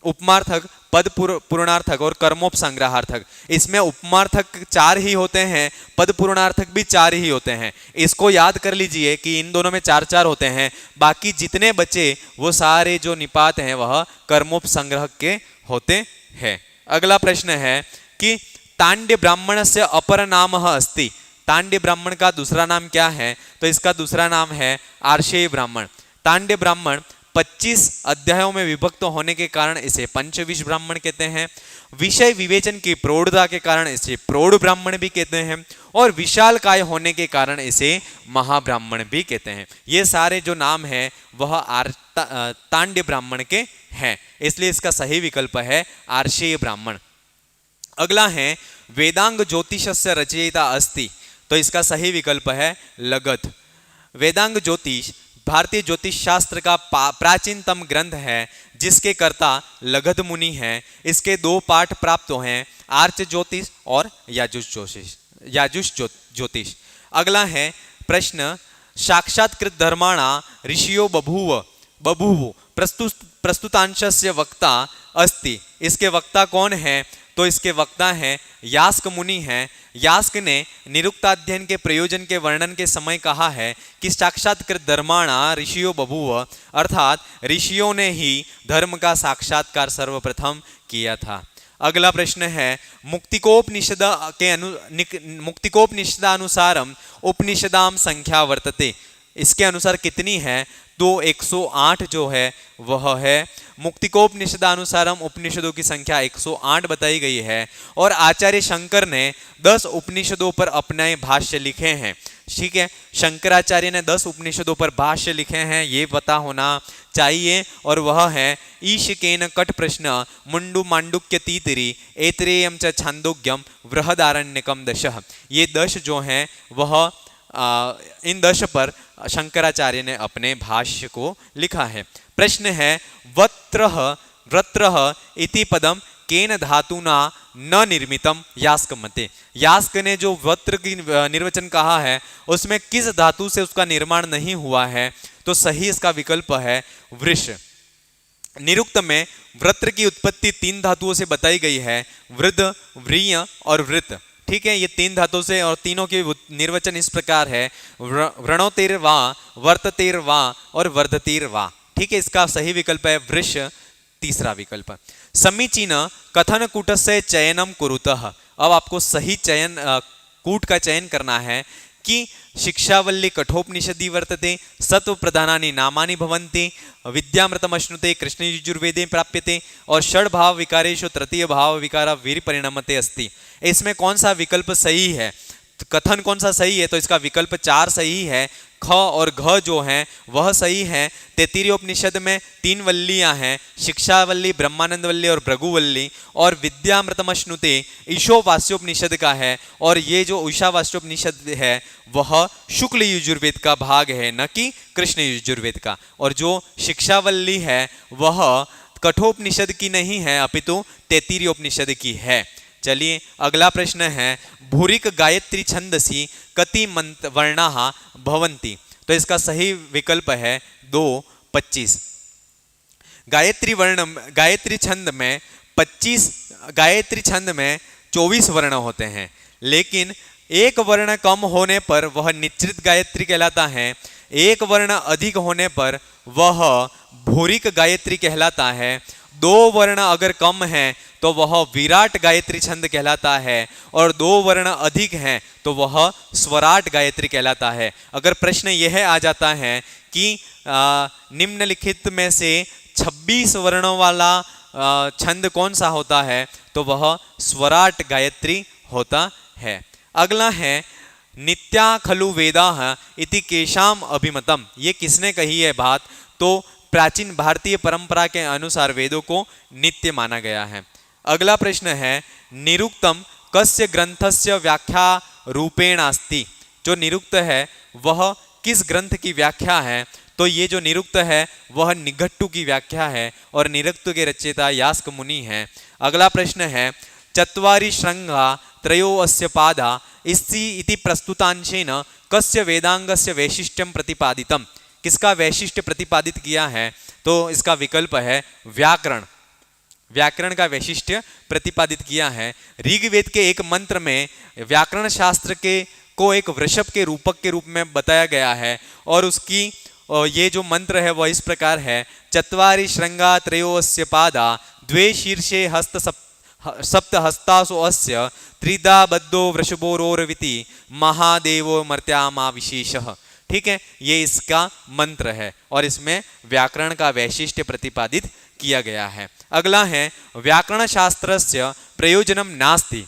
उपमार्थक, पद पूर्णार्थक और कर्मोपसंग्रहार्थक। इसमें उपमार्थक 4 ही होते हैं, पद पूर्णार्थक भी 4 ही होते हैं। इसको याद कर लीजिए कि इन दोनों में 4 होते हैं, बाकी जितने बचे वो सारे जो निपात हैं वह कर्मोपसंग्रह के होते हैं। अगला प्रश्न है कि तांड्य ब्राह्मण से अपर नाम अस्ति। तांड्य ब्राह्मण का दूसरा नाम क्या है? तो इसका दूसरा नाम है आर्षेय ब्राह्मण। तांड्य ब्राह्मण 25 अध्यायों में विभक्त होने के कारण इसे पंचविश ब्राह्मण कहते हैं। विषय विवेचन की प्रौढ़ता के कारण इसे प्रौढ़ ब्राह्मण भी कहते हैं और विशाल काय होने के कारण इसे महाब्राह्मण भी कहते हैं। ये सारे जो नाम हैं वह तांड्य ब्राह्मण के हैं, इसलिए इसका सही विकल्प है आर्षेय ब्राह्मण। अगला है वेदांग ज्योतिषस्य रचयिता अस्ति। तो इसका सही विकल्प है लगध। वेदांग ज्योतिष भारतीय ज्योतिष शास्त्र का प्राचीनतम ग्रंथ है जिसके कर्ता लगध मुनि हैं। इसके 2 पाठ प्राप्त हैं, आर्च ज्योतिष और याजुष ज्योतिष। अगला है प्रश्न साक्षात्कृत धर्माणा ऋषियो बभूव प्रस्तुतांशस्य वक्ता अस्ति। इसके वक्ता कौन है? तो इसके वक्ता हैं यास्क मुनि हैं। यास्क ने निरुक्ताध्ययन के प्रयोजन के वर्णन के समय कहा है कि साक्षात्कृत धर्माणा ऋषियो बभूव, अर्थात ऋषियों ने ही धर्म का साक्षात्कार सर्वप्रथम किया था। अगला प्रश्न है मुक्तिकोपनिषदानुसारम उपनिषदाम संख्या वर्तते। इसके अनुसार कितनी है? तो 108 जो है वह है। मुक्तिकोपनिषदानुसारम उपनिषदों की संख्या 108 बताई गई है और आचार्य शंकर ने 10 उपनिषदों पर अपने भाष्य लिखे हैं। ठीक है, शंकराचार्य ने 10 उपनिषदों पर भाष्य लिखे हैं, ये पता होना चाहिए। और वह है ईशकेन कट प्रश्न मुंडु मांडुक्य तीतरी ऐतरेयम च छांदोग्यम बृहदारण्यकम 10। ये 10 जो हैं वह इन 10 पर शंकराचार्य ने अपने भाष्य को लिखा है। प्रश्न है वत्रः इति पदम केन धातुना न निर्मितम यास्क मते। यास्क ने जो वत्र की निर्वचन कहा है उसमें किस धातु से उसका निर्माण नहीं हुआ है? तो सही इसका विकल्प है वृष। निरुक्त में वृत्र की उत्पत्ति 3 धातुओं से बताई गई है, वृद्ध, व्रीय और वृत। ठीक है, ये 3 धातु से और तीनों के निर्वचन इस प्रकार है व्रणोतेर्वा, वर्ततेर्वा और वर्धतेर्वा। ठीक है, इसका सही विकल्प है वृष, तीसरा विकल्प। समीचीन कथन कूटस्य चयनम कुरुतः। अब आपको सही चयन कूट का चयन करना है कि शिक्षावल्ली कठोपनिषदि वर्तते, सत्व प्रधानानि नामानि भवन्ति, विद्यामृतमश्नुते कृष्णयजुर्वेदे प्राप्यते और षड भाव विकारेषु तृतीय भाव विकार वीर परिणमते अस्ति। इसमें कौन सा विकल्प सही है, कथन कौन सा सही है? तो इसका विकल्प 4 सही है। ख और घ जो हैं वह सही है। तैत्तिरीय उपनिषद में 3 वल्लियां हैं, शिक्षावल्ली, ब्रह्मानंद वल्ली और भृगुवल्ली, और विद्यामृतमश्नुते ईशोवास्योपनिषद का है, और ये जो ईशावास्योपनिषद है वह शुक्ल यजुर्वेद का भाग है, न कि कृष्ण यजुर्वेद का। और जो शिक्षावल्ली है वह कठोपनिषद की नहीं है अपितु तैत्तिरीय उपनिषद की है। चलिए अगला प्रश्न है, भूरिक गायत्री छंदसी कति वर्णाः भवन्ति? तो इसका सही विकल्प है 2, 25। गायत्री छंद में 24 वर्ण होते हैं, लेकिन एक वर्ण कम होने पर वह निश्चित गायत्री कहलाता है, एक वर्ण अधिक होने पर वह भूरिक गायत्री कहलाता है, 2 वर्ण अगर कम हैं तो वह विराट गायत्री छंद कहलाता है, और 2 वर्ण अधिक हैं तो वह स्वराट गायत्री कहलाता है। अगर प्रश्न यह आ जाता है कि निम्नलिखित में से 26 वर्णों वाला छंद कौन सा होता है, तो वह स्वराट गायत्री होता है। अगला है, नित्या खलु वेदाः इति केषाम् अभिमतम्? ये किसने कही है बात? तो प्राचीन भारतीय परंपरा के अनुसार वेदों को नित्य माना गया है। अगला प्रश्न है, निरुक्तम कस्य ग्रंथस्य व्याख्या रूपेण अस्ति? जो निरुक्त है वह किस ग्रंथ की व्याख्या है? तो ये जो निरुक्त है वह निघट्टु की व्याख्या है, और निरुक्त के रचयिता यास्क मुनि हैं। अगला प्रश्न है, चत्वारि श्रृंगा त्रयो अस्य पादा इति प्रस्तुतांशेन कस्य वेदांगस्य वैशिष्ट्यं प्रतिपादितम्? किसका वैशिष्ट्य प्रतिपादित किया है? तो इसका विकल्प है व्याकरण। व्याकरण का वैशिष्ट्य प्रतिपादित किया है। ऋग्वेद के एक मंत्र में व्याकरण शास्त्र को एक वृषभ के रूपक के रूप में बताया गया है, और उसकी ये जो मंत्र है वह इस प्रकार है, चत्वारि श्रृंगा त्रयोस्य पादा द्वे शीर्षे हस्त सप्त हस्तासु अस्य त्रिधा बद्धो वृषभोरोरविति महादेवो मर्त्यामा विशेषः। ठीक है, ये इसका मंत्र है, और इसमें व्याकरण का वैशिष्ट्य प्रतिपादित किया गया है। अगला है, व्याकरण शास्त्रस्य प्रयोजनम नास्ति?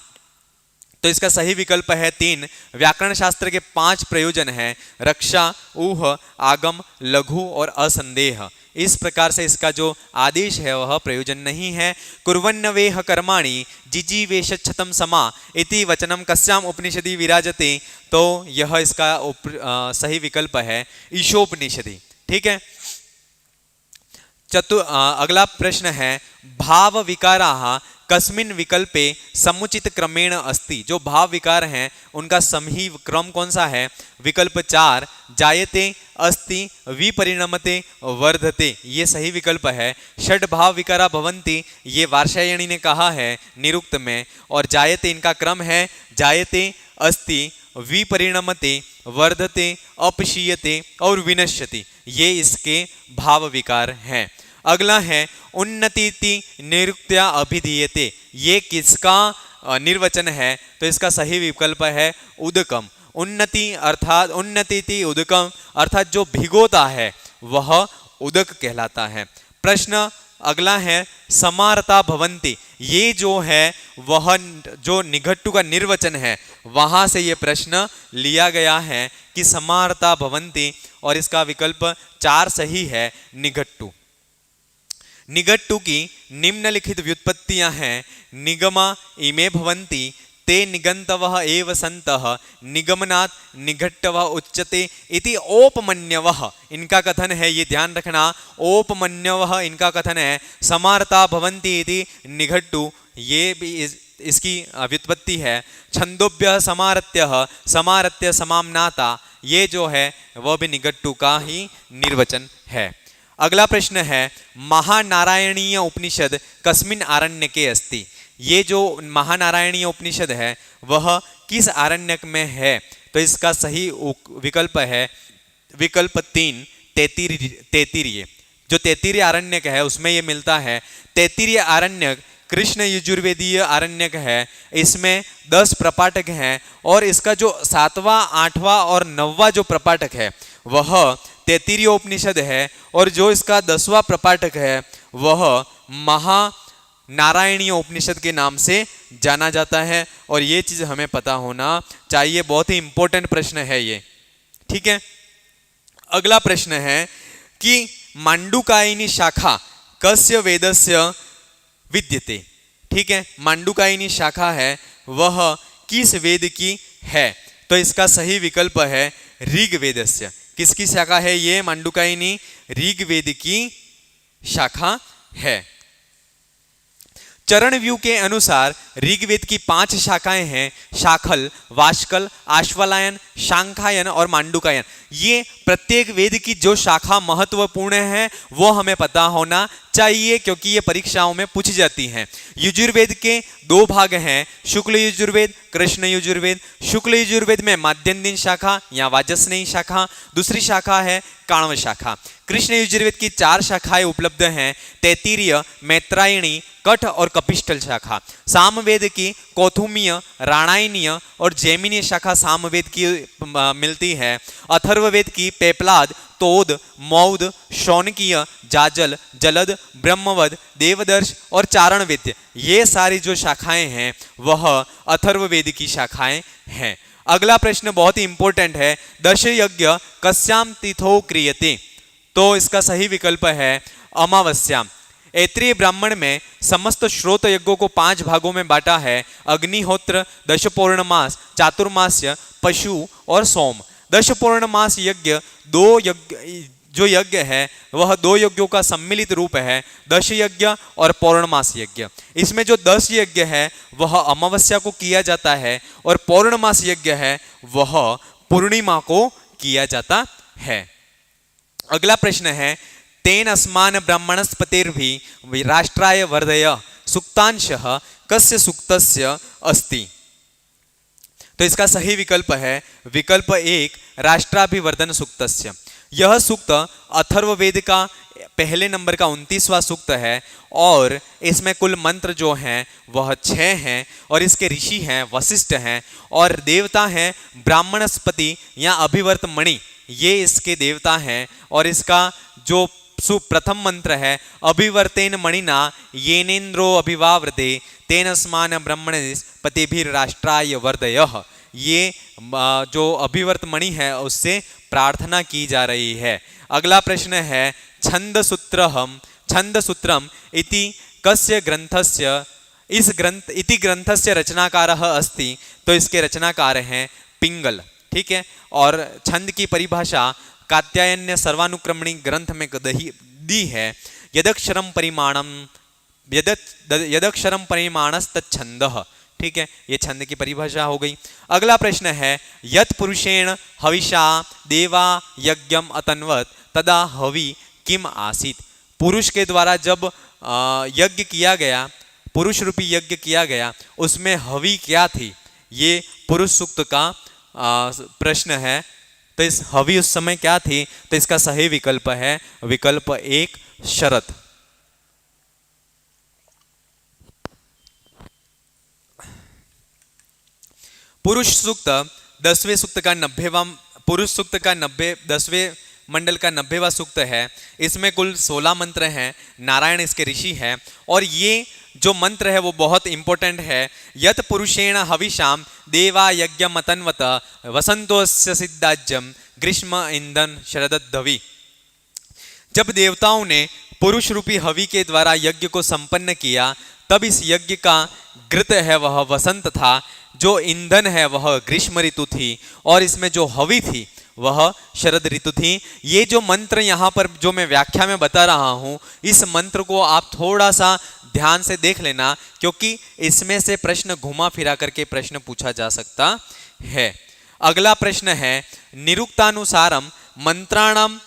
तो इसका सही विकल्प है 3। व्याकरण शास्त्र के 5 प्रयोजन हैं, रक्षा, ऊह, आगम, लघु और असंदेह। इस प्रकार से इसका जो आदेश है वह प्रयोजन नहीं है। कुर्वन्नवेह कर्माणि जिजीवेशच्छतं समा इति वचनम कस्याम उपनिषदि विराजते? तो यह इसका सही विकल्प है ईशोपनिषदि। ठीक है। अगला प्रश्न है, भाव विकाराः कस्मिन् विकल्पे समुचित क्रमेण अस्ति? जो भाव विकार हैं उनका सही क्रम कौन सा है? विकल्प 4, जायते, अस्ति, विपरिणमते, वर्धते, ये सही विकल्प है। षड भाव विकारा भवन्ति, ये वार्षायणी ने कहा है निरुक्त में, और जायते इनका क्रम है जायते, अस्ति, विपरिणमते, वर्धते, अपक्षीयते और विनश्यति, ये इसके भाव विकार हैं। अगला है, उन्नतिति निरुक्त्या अभिधीयते, ये किसका निर्वचन है? तो इसका सही विकल्प है उदकम। उन्नति अर्थात उन्नतिति उदकम अर्थात जो भिगोता है वह उदक कहलाता है। प्रश्न अगला है, समारता भवन्ति, ये जो है वह जो निघट्टु का निर्वचन है वहां से ये प्रश्न लिया गया है कि समारता भवन्ति, और इसका विकल्प 4 सही है निघट्टु। निघट्टु की निम्नलिखित व्युत्पत्तियां हैं, निगमा इमे भवन्ति, ते निगंतवः एव सन्तः, निगमनात् निघट्टवः उच्यते इति ओपमन्यवः, इनका कथन है, ये ध्यान रखना, ओपमन्यवः इनका कथन है। समारता भवन्ति इति निघट्टु, ये भी इसकी व्युत्पत्ति है। छंदोभ्यः समारत्यः, समारत्य समाम्नाता, ये जो है वह भी निघट्टु का ही निर्वचन है। अगला प्रश्न है, महानारायणीय उपनिषद कस्मिन् आरण्यके अस्ति? ये जो महानारायणीय उपनिषद है वह किस आरण्यक में है? तो इसका सही विकल्प है विकल्प 3, तैत्तिरीय। जो तैत्तिरीय आरण्यक है उसमें ये मिलता है। तैत्तिरीय आरण्यक कृष्ण यजुर्वेदीय आरण्यक है, इसमें 10 प्रपाठक हैं और इसका जो 7वां 8वां और 9वां जो प्रपाठक है वह तैत्तिरीय उपनिषद है और जो इसका 10वां प्रपाठक है वह महानारायणीय उपनिषद के नाम से जाना जाता है। और ये चीज हमें पता होना चाहिए, बहुत ही इंपॉर्टेंट प्रश्न है ये। ठीक है, अगला प्रश्न है कि मांडुकायिनी शाखा कस्य वेदस्य विद्यते। ठीक है, मांडुकायिनी शाखा है वह किस वेद की है? तो इसका सही विकल्प है ऋग्वेदस्य। किसकी शाखा है ये मांडुकायिनी? ऋग्वेद की शाखा है। चरण व्यू के अनुसार ऋग्वेद की 5 शाखाएं हैं, शाखल, वाष्कल, आश्वलायन, शांखायन और मांडुकायन। ये प्रत्येक वेद की जो शाखा महत्वपूर्ण है वो हमें पता होना चाहिए क्योंकि ये परीक्षाओं में पूछी जाती हैं। यजुर्वेद के 2 भाग हैं, शुक्ल यजुर्वेद, कृष्ण यजुर्वेद। शुक्ल यजुर्वेद में माध्यन्दिन शाखा या वाजस्नेयी शाखा, दूसरी शाखा है काण्व शाखा। कृष्ण यजुर्वेद की 4 शाखाएं उपलब्ध हैं, तैत्तिरीय, मैत्रायणी, कठ और कपिष्ठल शाखा। सामवेद की कौथुमीय, राणायनीय और जैमिनीय शाखा सामवेद की मिलती है। अथर्ववेद की पेपलाद, तोद, मौद, शौनकीय, जाजल, जलद, ब्रह्मवद, देवदर्श और चारणवेद्य, ये सारी जो शाखाएं हैं वह अथर्ववेद की शाखाएं हैं। अगला प्रश्न बहुत ही इंपॉर्टेंट है, दश यज्ञ कस्याम तिथौ क्रियते? तो इसका सही विकल्प है अमावस्या। ऐत्रेय ब्राह्मण में समस्त श्रोत यज्ञों को 5 भागों में बांटा है, अग्निहोत्र, दश पौर्णमास, चातुर्मास्य, पशु और सोम। दश पौर्णमास यज्ञ जो यज्ञ है वह 2 यज्ञों का सम्मिलित रूप है, दश यज्ञ और पौर्णमास यज्ञ। इसमें जो 10 यज्ञ है वह अमावस्या को किया जाता है और पौर्णमास यज्ञ है वह पूर्णिमा को किया जाता है। अगला प्रश्न है, तेन अस्मान ब्राह्मणस्पतिर्भि राष्ट्राय वर्धय सुक्तांशः कस्य सुक्तस्य अस्ति? तो इसका सही विकल्प है विकल्प 1 राष्ट्राभिवर्धन सुक्तस्य। यह सूक्त अथर्ववेद का पहले नंबर का 29वां सूक्त है और इसमें कुल मंत्र जो हैं वह 6 हैं और इसके ऋषि हैं वशिष्ठ हैं और देवता हैं ब्राह्मणस्पति या अभिवर्त मणि, ये इसके देवता हैं। और इसका जो प्रथम मंत्र है, अभिवर्तेन मणिना येनेन्द्रो अभिवाव्रते तेन अस्मान ब्रह्मणस्पतिभिर्राष्ट्राय वर्धयः। ये जो अभिवर्त मणि है उससे प्रार्थना की जा रही है। अगला प्रश्न है, छंदसूत्रम इति कस्य ग्रंथस्य इति ग्रंथस्य रचनाकारः अस्ति? तो इसके रचनाकार हैं पिंगल। ठीक है, और छंद की परिभाषा कात्यायन सर्वानुक्रमणी ग्रंथ में दी है, यदक्षरम परिमाणस्तच्छंदः। ठीक है, ये छंद की परिभाषा हो गई। अगला प्रश्न है, यत् पुरुषेण हविषा देवा यज्ञम अतन्वत तदा हवि किम आसीत? पुरुष के द्वारा जब यज्ञ किया गया, पुरुष रूपी यज्ञ किया गया, उसमें हवि क्या थी? ये पुरुष सूक्त का प्रश्न है। तो इस हवि उस समय क्या थी? तो इसका सही विकल्प है विकल्प 1 शरद। पुरुष सूक्त 10वें सूक्त का 90वां, पुरुष सूक्त का 10वें मंडल का 90वां सूक्त है। इसमें कुल 16 मंत्र हैं, नारायण इसके ऋषि हैं और ये जो मंत्र है वो बहुत इंपॉर्टेंट है। यत पुरुषेण हविषाम देवा यज्ञम अतन्वत वसंतोस्य सिद्धाज्यम ग्रीष्म इंधन शरदद्धवि। जब देवताओं ने पुरुष रूपी हवि के द्वारा यज्ञ को संपन्न किया तब इस यज्ञ का घृत है वह वसंत था, जो ईंधन है वह ग्रीष्म ऋतु थी और इसमें जो हवि थी वह शरद ऋतु थी। ये जो मंत्र यहाँ पर जो मैं व्याख्या में बता रहा हूँ, इस मंत्र को आप थोड़ा सा ध्यान से देख लेना क्योंकि इसमें से प्रश्न घुमा फिरा करके प्रश्न पूछा जा सकता है। अगला प्रश्न है, निरुक्तानुसारम मंत्राणाम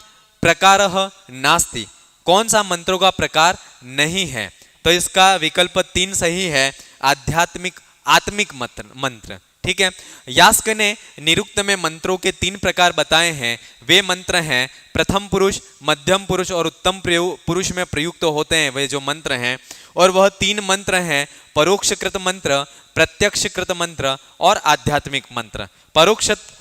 प्रकारः नास्ति? कौन सा मंत्रों का प्रकार नहीं है? तो इसका विकल्प 3 सही है, आत्मिक मंत्र। ठीक है। यास्क ने निरुक्त में मंत्रों के 3 प्रकार बताए हैं। वे मंत्र हैं प्रथम पुरुष, मध्यम पुरुष और उत्तम पुरुष में प्रयुक्त होते हैं वे जो मंत्र हैं। और वह 3 मंत्र हैं परोक्षकृत मंत्र, प्रत्यक्षकृत मंत्र और आध्यात्मिक मंत्र।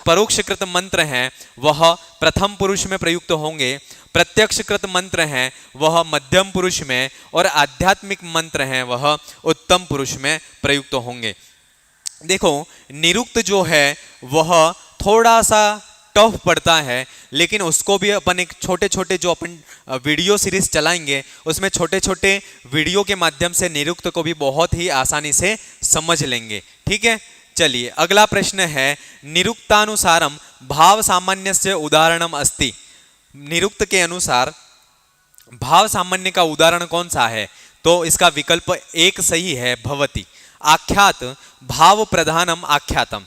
परोक्षकृत मंत्र हैं वह प्रथम पुरुष में प्रयुक्त होंगे, प्रत्यक्षकृत मंत्र हैं वह मध्यम पुरुष में और आध्यात्मिक मंत्र हैं वह उत्तम पुरुष में प्रयुक्त होंगे। देखो निरुक्त जो है वह थोड़ा सा टफ पड़ता है, लेकिन उसको भी अपन एक छोटे छोटे जो अपन वीडियो सीरीज चलाएंगे उसमें छोटे छोटे वीडियो के माध्यम से निरुक्त को भी बहुत ही आसानी से समझ लेंगे। ठीक है, चलिए अगला प्रश्न है निरुक्तानुसारम भाव सामान्यस्य उदाहरणम अस्ति। निरुक्त के अनुसार भाव सामान्य का उदाहरण कौन सा है? तो इसका विकल्प 1 सही है, भवति। आख्यात भाव प्रधानम आख्यातम।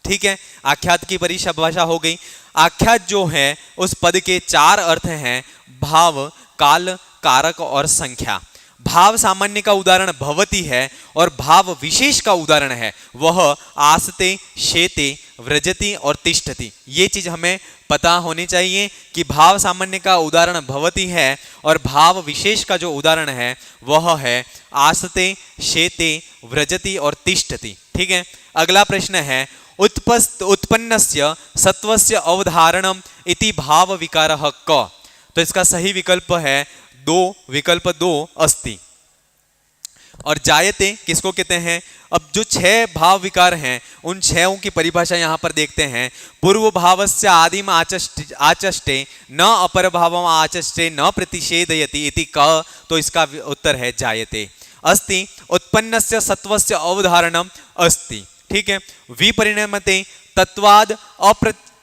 ठीक है, आख्यात की परिभाषा हो गई। आख्यात जो है उस पद के 4 अर्थ हैं, भाव, काल, कारक और संख्या। भाव सामान्य का उदाहरण भवति है और भाव विशेष का उदाहरण है वह आसते, शेते, व्रजति और तिष्ठति। ये चीज हमें पता होनी चाहिए कि भाव सामान्य का उदाहरण भवति है और भाव विशेष का जो उदाहरण है वह है आसते, शेते, व्रजति और तिष्ठति। ठीक है, अगला प्रश्न है उत्पन्नस्य सत्वस्य अवधारणम इति भाव विकारः क। तो इसका सही विकल्प है 2, विकल्प 2 अस्ति। और जायते किसको कहते हैं? अब जो 6 भाव विकार हैं उन 6 की परिभाषा यहाँ पर देखते हैं। पूर्व भावस्य आदिम आचष्टे न अपर भावम आचष्टे न प्रतिषेधयति इति क। तो इसका उत्तर है जायते। अस्ति उत्पन्नस्य सत्वस्य अवधारणम अस्ति। ठीक है, विपरिणमते तत्वाद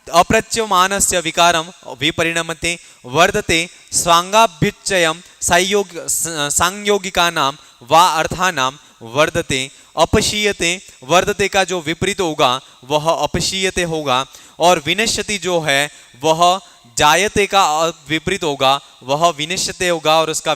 अप्रच्यमानस्य विकारम विपरिणमते वर्धते स्वांगाभ्युच्चयम सांयोगिकानां वा अर्थानां वर्धते अपशीयते। वर्धते का जो विपरीत होगा वह अपशीयते होगा और विनश्यति जो है वह जायते का विपरीत होगा वह विनश्यते होगा और उसका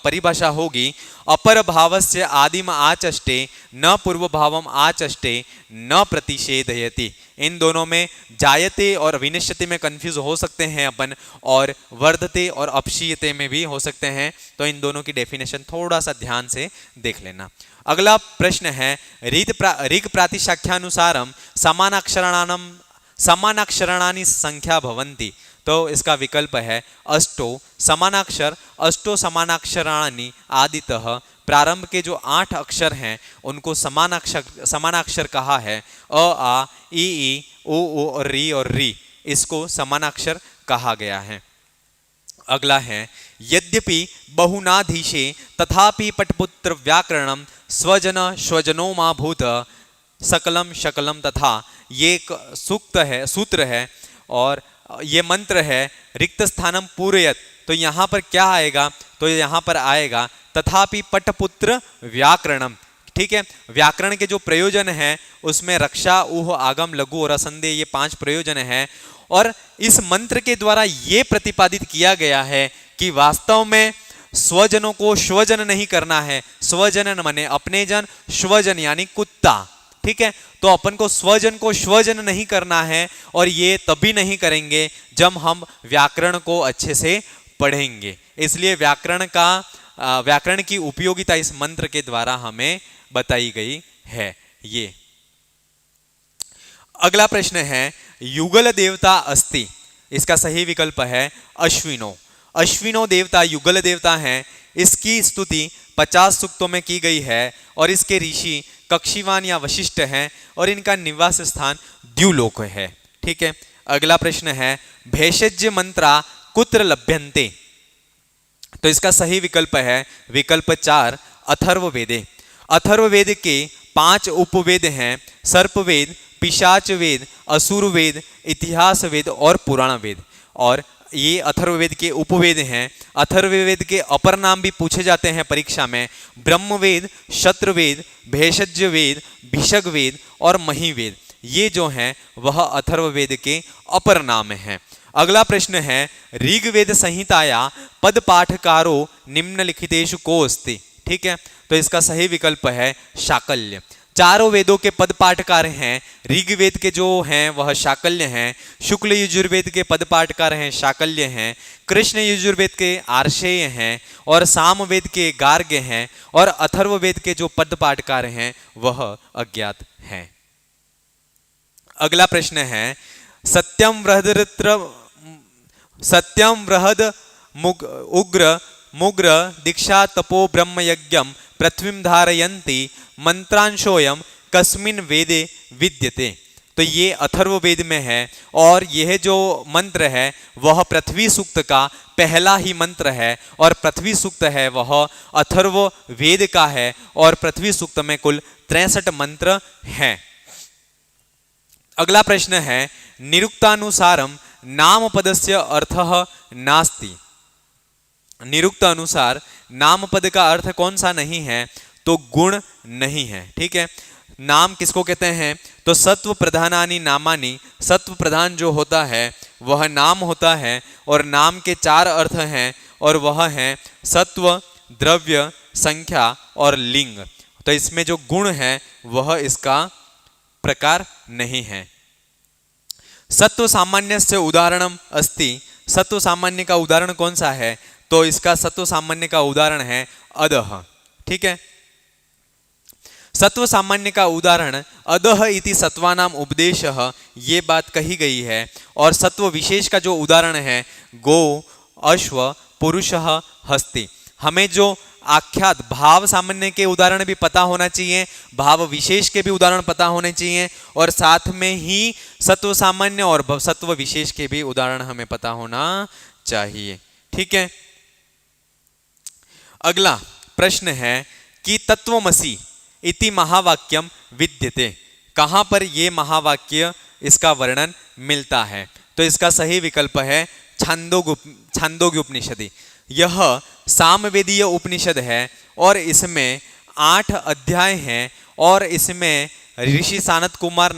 परिभाषा होगी अपर भावस्य आदिम आचष्टे न पूर्व भावम आचष्टे न प्रतिषेधयति। इन दोनों में जायते और विनश्यते में कंफ्यूज हो सकते हैं अपन, और वर्धते और अपशीयते में भी हो सकते हैं। तो इन दोनों की डेफिनेशन थोड़ा सा ध्यान से देख लेना। अगला प्रश्न है ऋग प्रातिशाख्यानुसारम समानाक्षराणानि संख्या भवन्ति। तो इसका विकल्प है अष्टो समानाक्षर। अष्टो समानाक्षराणि आदितः। प्रारंभ के जो 8 अक्षर हैं उनको समानाक्षर कहा है। अ, आ, ई, ओ, और री इसको समानाक्षर कहा गया है। अगला है यद्यपि बहुनाधीशे तथापि पटपुत्र व्याकरणम स्वजन स्वजनो मा भूत सकलम शकलम तथा। ये एक सूत्र है और ये मंत्र है रिक्त स्थानम पूरयत। तो यहाँ पर क्या आएगा? तो यहाँ पर आएगा तथापि पटपुत्र व्याकरणम। ठीक है, व्याकरण के जो प्रयोजन है उसमें रक्षा, ऊह, आगम, लघु और असंदेह ये 5 प्रयोजन है। और इस मंत्र के द्वारा ये प्रतिपादित किया गया है कि वास्तव में स्वजनों को स्वजन नहीं करना है। स्वजन माने अपने जन, स्वजन यानी कुत्ता। ठीक है, तो अपन को स्वजन नहीं करना है और ये तभी नहीं करेंगे जब हम व्याकरण को अच्छे से पढ़ेंगे। इसलिए व्याकरण की उपयोगिता इस मंत्र के द्वारा हमें बताई गई है। ये अगला प्रश्न है युगल देवता अस्ति। इसका सही विकल्प है अश्विनो। अश्विनो देवता युगल देवता हैं। इसकी स्तुति 50 सूक्तों में की गई है और इसके ऋषि कक्षीवान या वशिष्ठ हैं और इनका निवास स्थान द्युलोक है। ठीक है, अगला प्रश्न है भेषज्य मंत्रा कुत्र लभ्यन्ते। तो इसका सही विकल्प है विकल्प 4 अथर्ववेदे। अथर्ववेद के 5 उपवेद हैं, सर्पवेद, पिशाच वेद, असुर वेद, इतिहास वेद और पुराण वेद। और ये अथर्ववेद के उपवेद हैं। अथर्ववेद के अपर नाम भी पूछे जाते हैं परीक्षा में, ब्रह्मवेद, शत्रवेद, भेषज्य वेद, भिषग वेद और महिवेद। ये जो हैं वह अथर्ववेद के अपर नाम हैं। अगला प्रश्न है ऋग्वेद संहिताया पद पाठकारो निम्नलिखितेषु को अस्ति। ठीक है, तो इसका सही विकल्प है शाकल्य। चारों वेदों के पद पाठकार हैं। ऋग्वेद के जो हैं वह शाकल्य हैं, शुक्ल यजुर्वेद के पद पाठकार हैं शाकल्य हैं, कृष्ण यजुर्वेद के आर्षेय हैं और सामवेद के गार्ग्य हैं और अथर्ववेद के जो पद पाठकार हैं वह अज्ञात हैं। अगला प्रश्न है सत्यम बृहद उग्र मुग्र दीक्षा तपो ब्रह्म यज्ञम पृथ्वीं धारयन्ति मंत्रांशोयम कस्मिन् वेदे विद्यते। तो ये अथर्ववेद में है और यह जो मंत्र है वह पृथ्वी सूक्त का पहला ही मंत्र है और पृथ्वी सूक्त है वह अथर्ववेद का है और पृथ्वी सूक्त में कुल 63 मंत्र हैं। अगला प्रश्न है निरुक्तानुसारम नाम पदस्य अर्थः नास्ति। निरुक्त अनुसार नाम पद का अर्थ कौन सा नहीं है? तो गुण नहीं है। ठीक है, नाम किसको कहते हैं? तो सत्व प्रधानानि नामानि, सत्व प्रधान जो होता है वह नाम होता है और नाम के 4 अर्थ हैं और वह है सत्व, द्रव्य, संख्या और लिंग। तो इसमें जो गुण है वह इसका प्रकार नहीं है। सत्व सामान्य से उदाहरणम अस्ति। सत्व सामान्य का उदाहरण कौन सा है? तो इसका सत्व सामान्य का उदाहरण है अदह। ठीक है, सत्व सामान्य का उदाहरण अदह इति सत्वानाम उपदेशः, ये बात कही गई है। और सत्व विशेष का जो उदाहरण है गो, अश्व, पुरुषः, हस्ति। हमें जो आख्यात भाव सामान्य के उदाहरण भी पता होना चाहिए, भाव विशेष के भी उदाहरण पता होने चाहिए और साथ में ही सत्व सामान्य और सत्व विशेष के भी उदाहरण हमें पता होना चाहिए। ठीक है, अगला प्रश्न है कि तत्वमसि इति महावाक्यम विद्यते। कहां पर ये महावाक्य इसका वर्णन मिलता है? तो इसका सही विकल्प है छांदोग्य उपनिषदि। यह सामवेदीय उपनिषद है और इसमें 8 अध्याय हैं और इसमें ऋषि सनत कुमार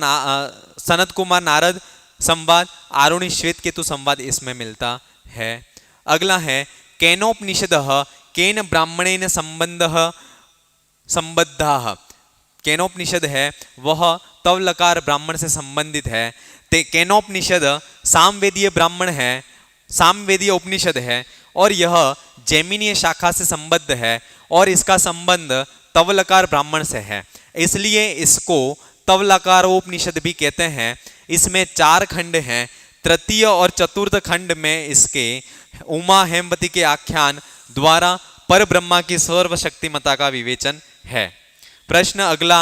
नारद संवाद, आरुणि श्वेत केतु संवाद इसमें मिलता है। अगला है केनोपनिषदः केन ब्राह्मणेन संबद्धाः। केनोपनिषद है वह तवलकार ब्राह्मण से संबंधित है। केनोपनिषद सामवेदीय ब्राह्मण है, सामवेदीय उपनिषद है और यह जैमिनीय शाखा से संबद्ध है और इसका संबंध तवलकार ब्राह्मण से है, इसलिए इसको तवलकारोपनिषद भी कहते हैं। इसमें 4 खंड हैं। तृतीय और चतुर्थ खंड में इसके उमा हेमवती के आख्यान द्वारा पर ब्रह्मा की सर्वशक्तिमता का विवेचन है। प्रश्न अगला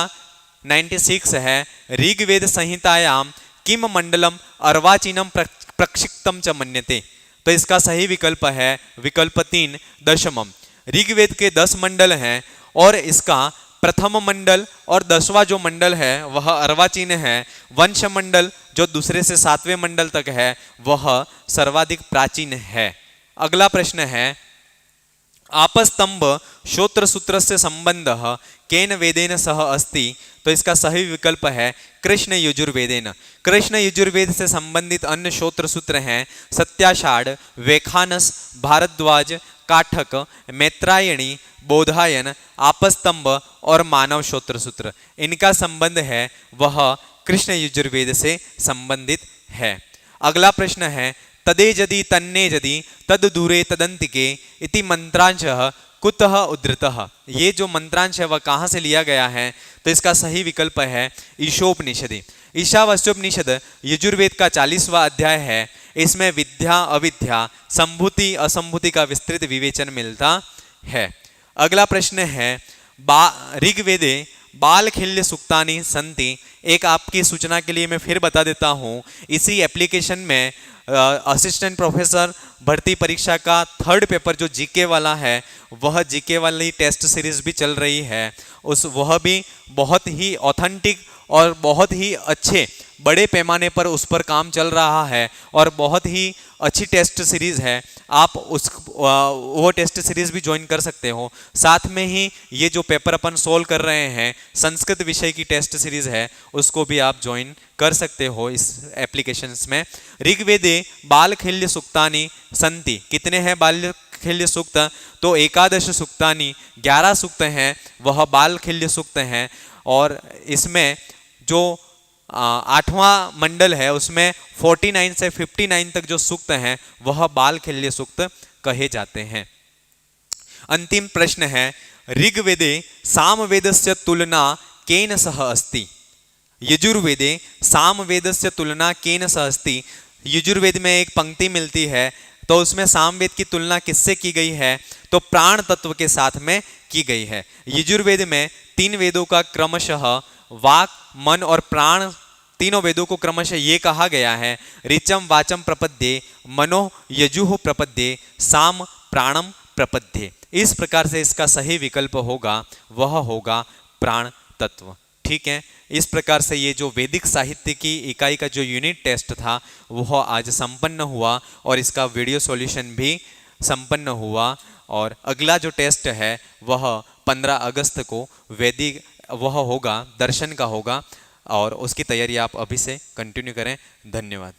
96 है ऋग्वेद संहितायाम किम मंडलम अर्वाचीनम प्रक्षिप्तम च मन्यते। तो इसका सही विकल्प है विकल्प 3 दशमम। ऋग्वेद के 10 मंडल हैं और इसका प्रथम मंडल और 10वां जो मंडल है वह अर्वाचीन है। वंश मंडल जो दूसरे से 7वें मंडल तक है वह सर्वाधिक प्राचीन है। अगला प्रश्न है आपस्तंभ श्रोत्र सूत्र से संबंध केन वेदेन सह अस्ति। तो इसका सही विकल्प है कृष्ण यजुर्वेदेन। कृष्ण यजुर्वेद से संबंधित अन्य श्रोत्र सूत्र हैं सत्याषाढ़, वेखानस, भारद्वाज, काठक, मैत्रायणी, बोधायन, आपस्तंभ और मानव श्रोत्र सूत्र। इनका संबंध है वह कृष्ण यजुर्वेद से संबंधित है। अगला प्रश्न है तदे जदि तन्ने जदि तद दूरे तदंतिके इति मंत्रांशः कुतः उद्धृतः। ये जो मंत्रांश है वह कहाँ से लिया गया है? तो इसका सही विकल्प है ईशोपनिषदि। ईशावास्योपनिषद यजुर्वेद का 40वां अध्याय है। इसमें विद्या अविद्या, संभूति असंभूति का विस्तृत विवेचन मिलता है। अगला प्रश्न है ऋग्वेदे बालखिल्य सुक्तानि संति। एक आपकी सूचना के लिए मैं फिर बता देता हूँ, इसी एप्लीकेशन में असिस्टेंट प्रोफेसर भर्ती परीक्षा का 3rd पेपर जो जीके वाला है वह जीके वाली टेस्ट सीरीज भी चल रही है। वह भी बहुत ही ऑथेंटिक और बहुत ही अच्छे बड़े पैमाने पर उस पर काम चल रहा है और बहुत ही अच्छी टेस्ट सीरीज है। आप वो टेस्ट सीरीज भी ज्वाइन कर सकते हो। साथ में ही ये जो पेपर अपन सोल्व कर रहे हैं संस्कृत विषय की टेस्ट सीरीज है उसको भी आप ज्वाइन कर सकते हो इस एप्लीकेशंस में। ऋग्वेदे बालखिल्य सुक्तानि संति। कितने हैं बालखिल्य सूक्त, तो एकादश सूक्तानि 11 सूक्त हैं वह बालखिल्य सूक्त हैं। और इसमें जो 8वां मंडल है उसमें 49 से 59 तक जो सूक्त हैं वह बालखिल्य सूक्त कहे जाते हैं। अंतिम प्रश्न है, ऋग्वेदे सामवेदस्य तुलना केन सह अस्ति? यजुर्वेदे सामवेदस्य तुलना केन सह अस्ति? यजुर्वेद में एक पंक्ति मिलती है, तो उसमें सामवेद की तुलना किससे की गई है? तो प्राण तत्व के साथ में की गई है। यजुर्वेद में 3 वेदों का क्रमशः वाक, मन और प्राण, तीनों वेदों को क्रमशः ये कहा गया है, ऋचम वाचम प्रपद्ये, मनो यजुः प्रपद्ये, साम प्राणम प्रपद्ये। इस प्रकार से इसका सही विकल्प होगा वह होगा प्राण तत्व। ठीक है, इस प्रकार से ये जो वैदिक साहित्य की इकाई का जो यूनिट टेस्ट था वह आज संपन्न हुआ और इसका वीडियो सॉल्यूशन भी संपन्न हुआ। और अगला जो टेस्ट है वह 15 अगस्त को वैदिक वह होगा, दर्शन का होगा, और उसकी तैयारी आप अभी से कंटिन्यू करें। धन्यवाद।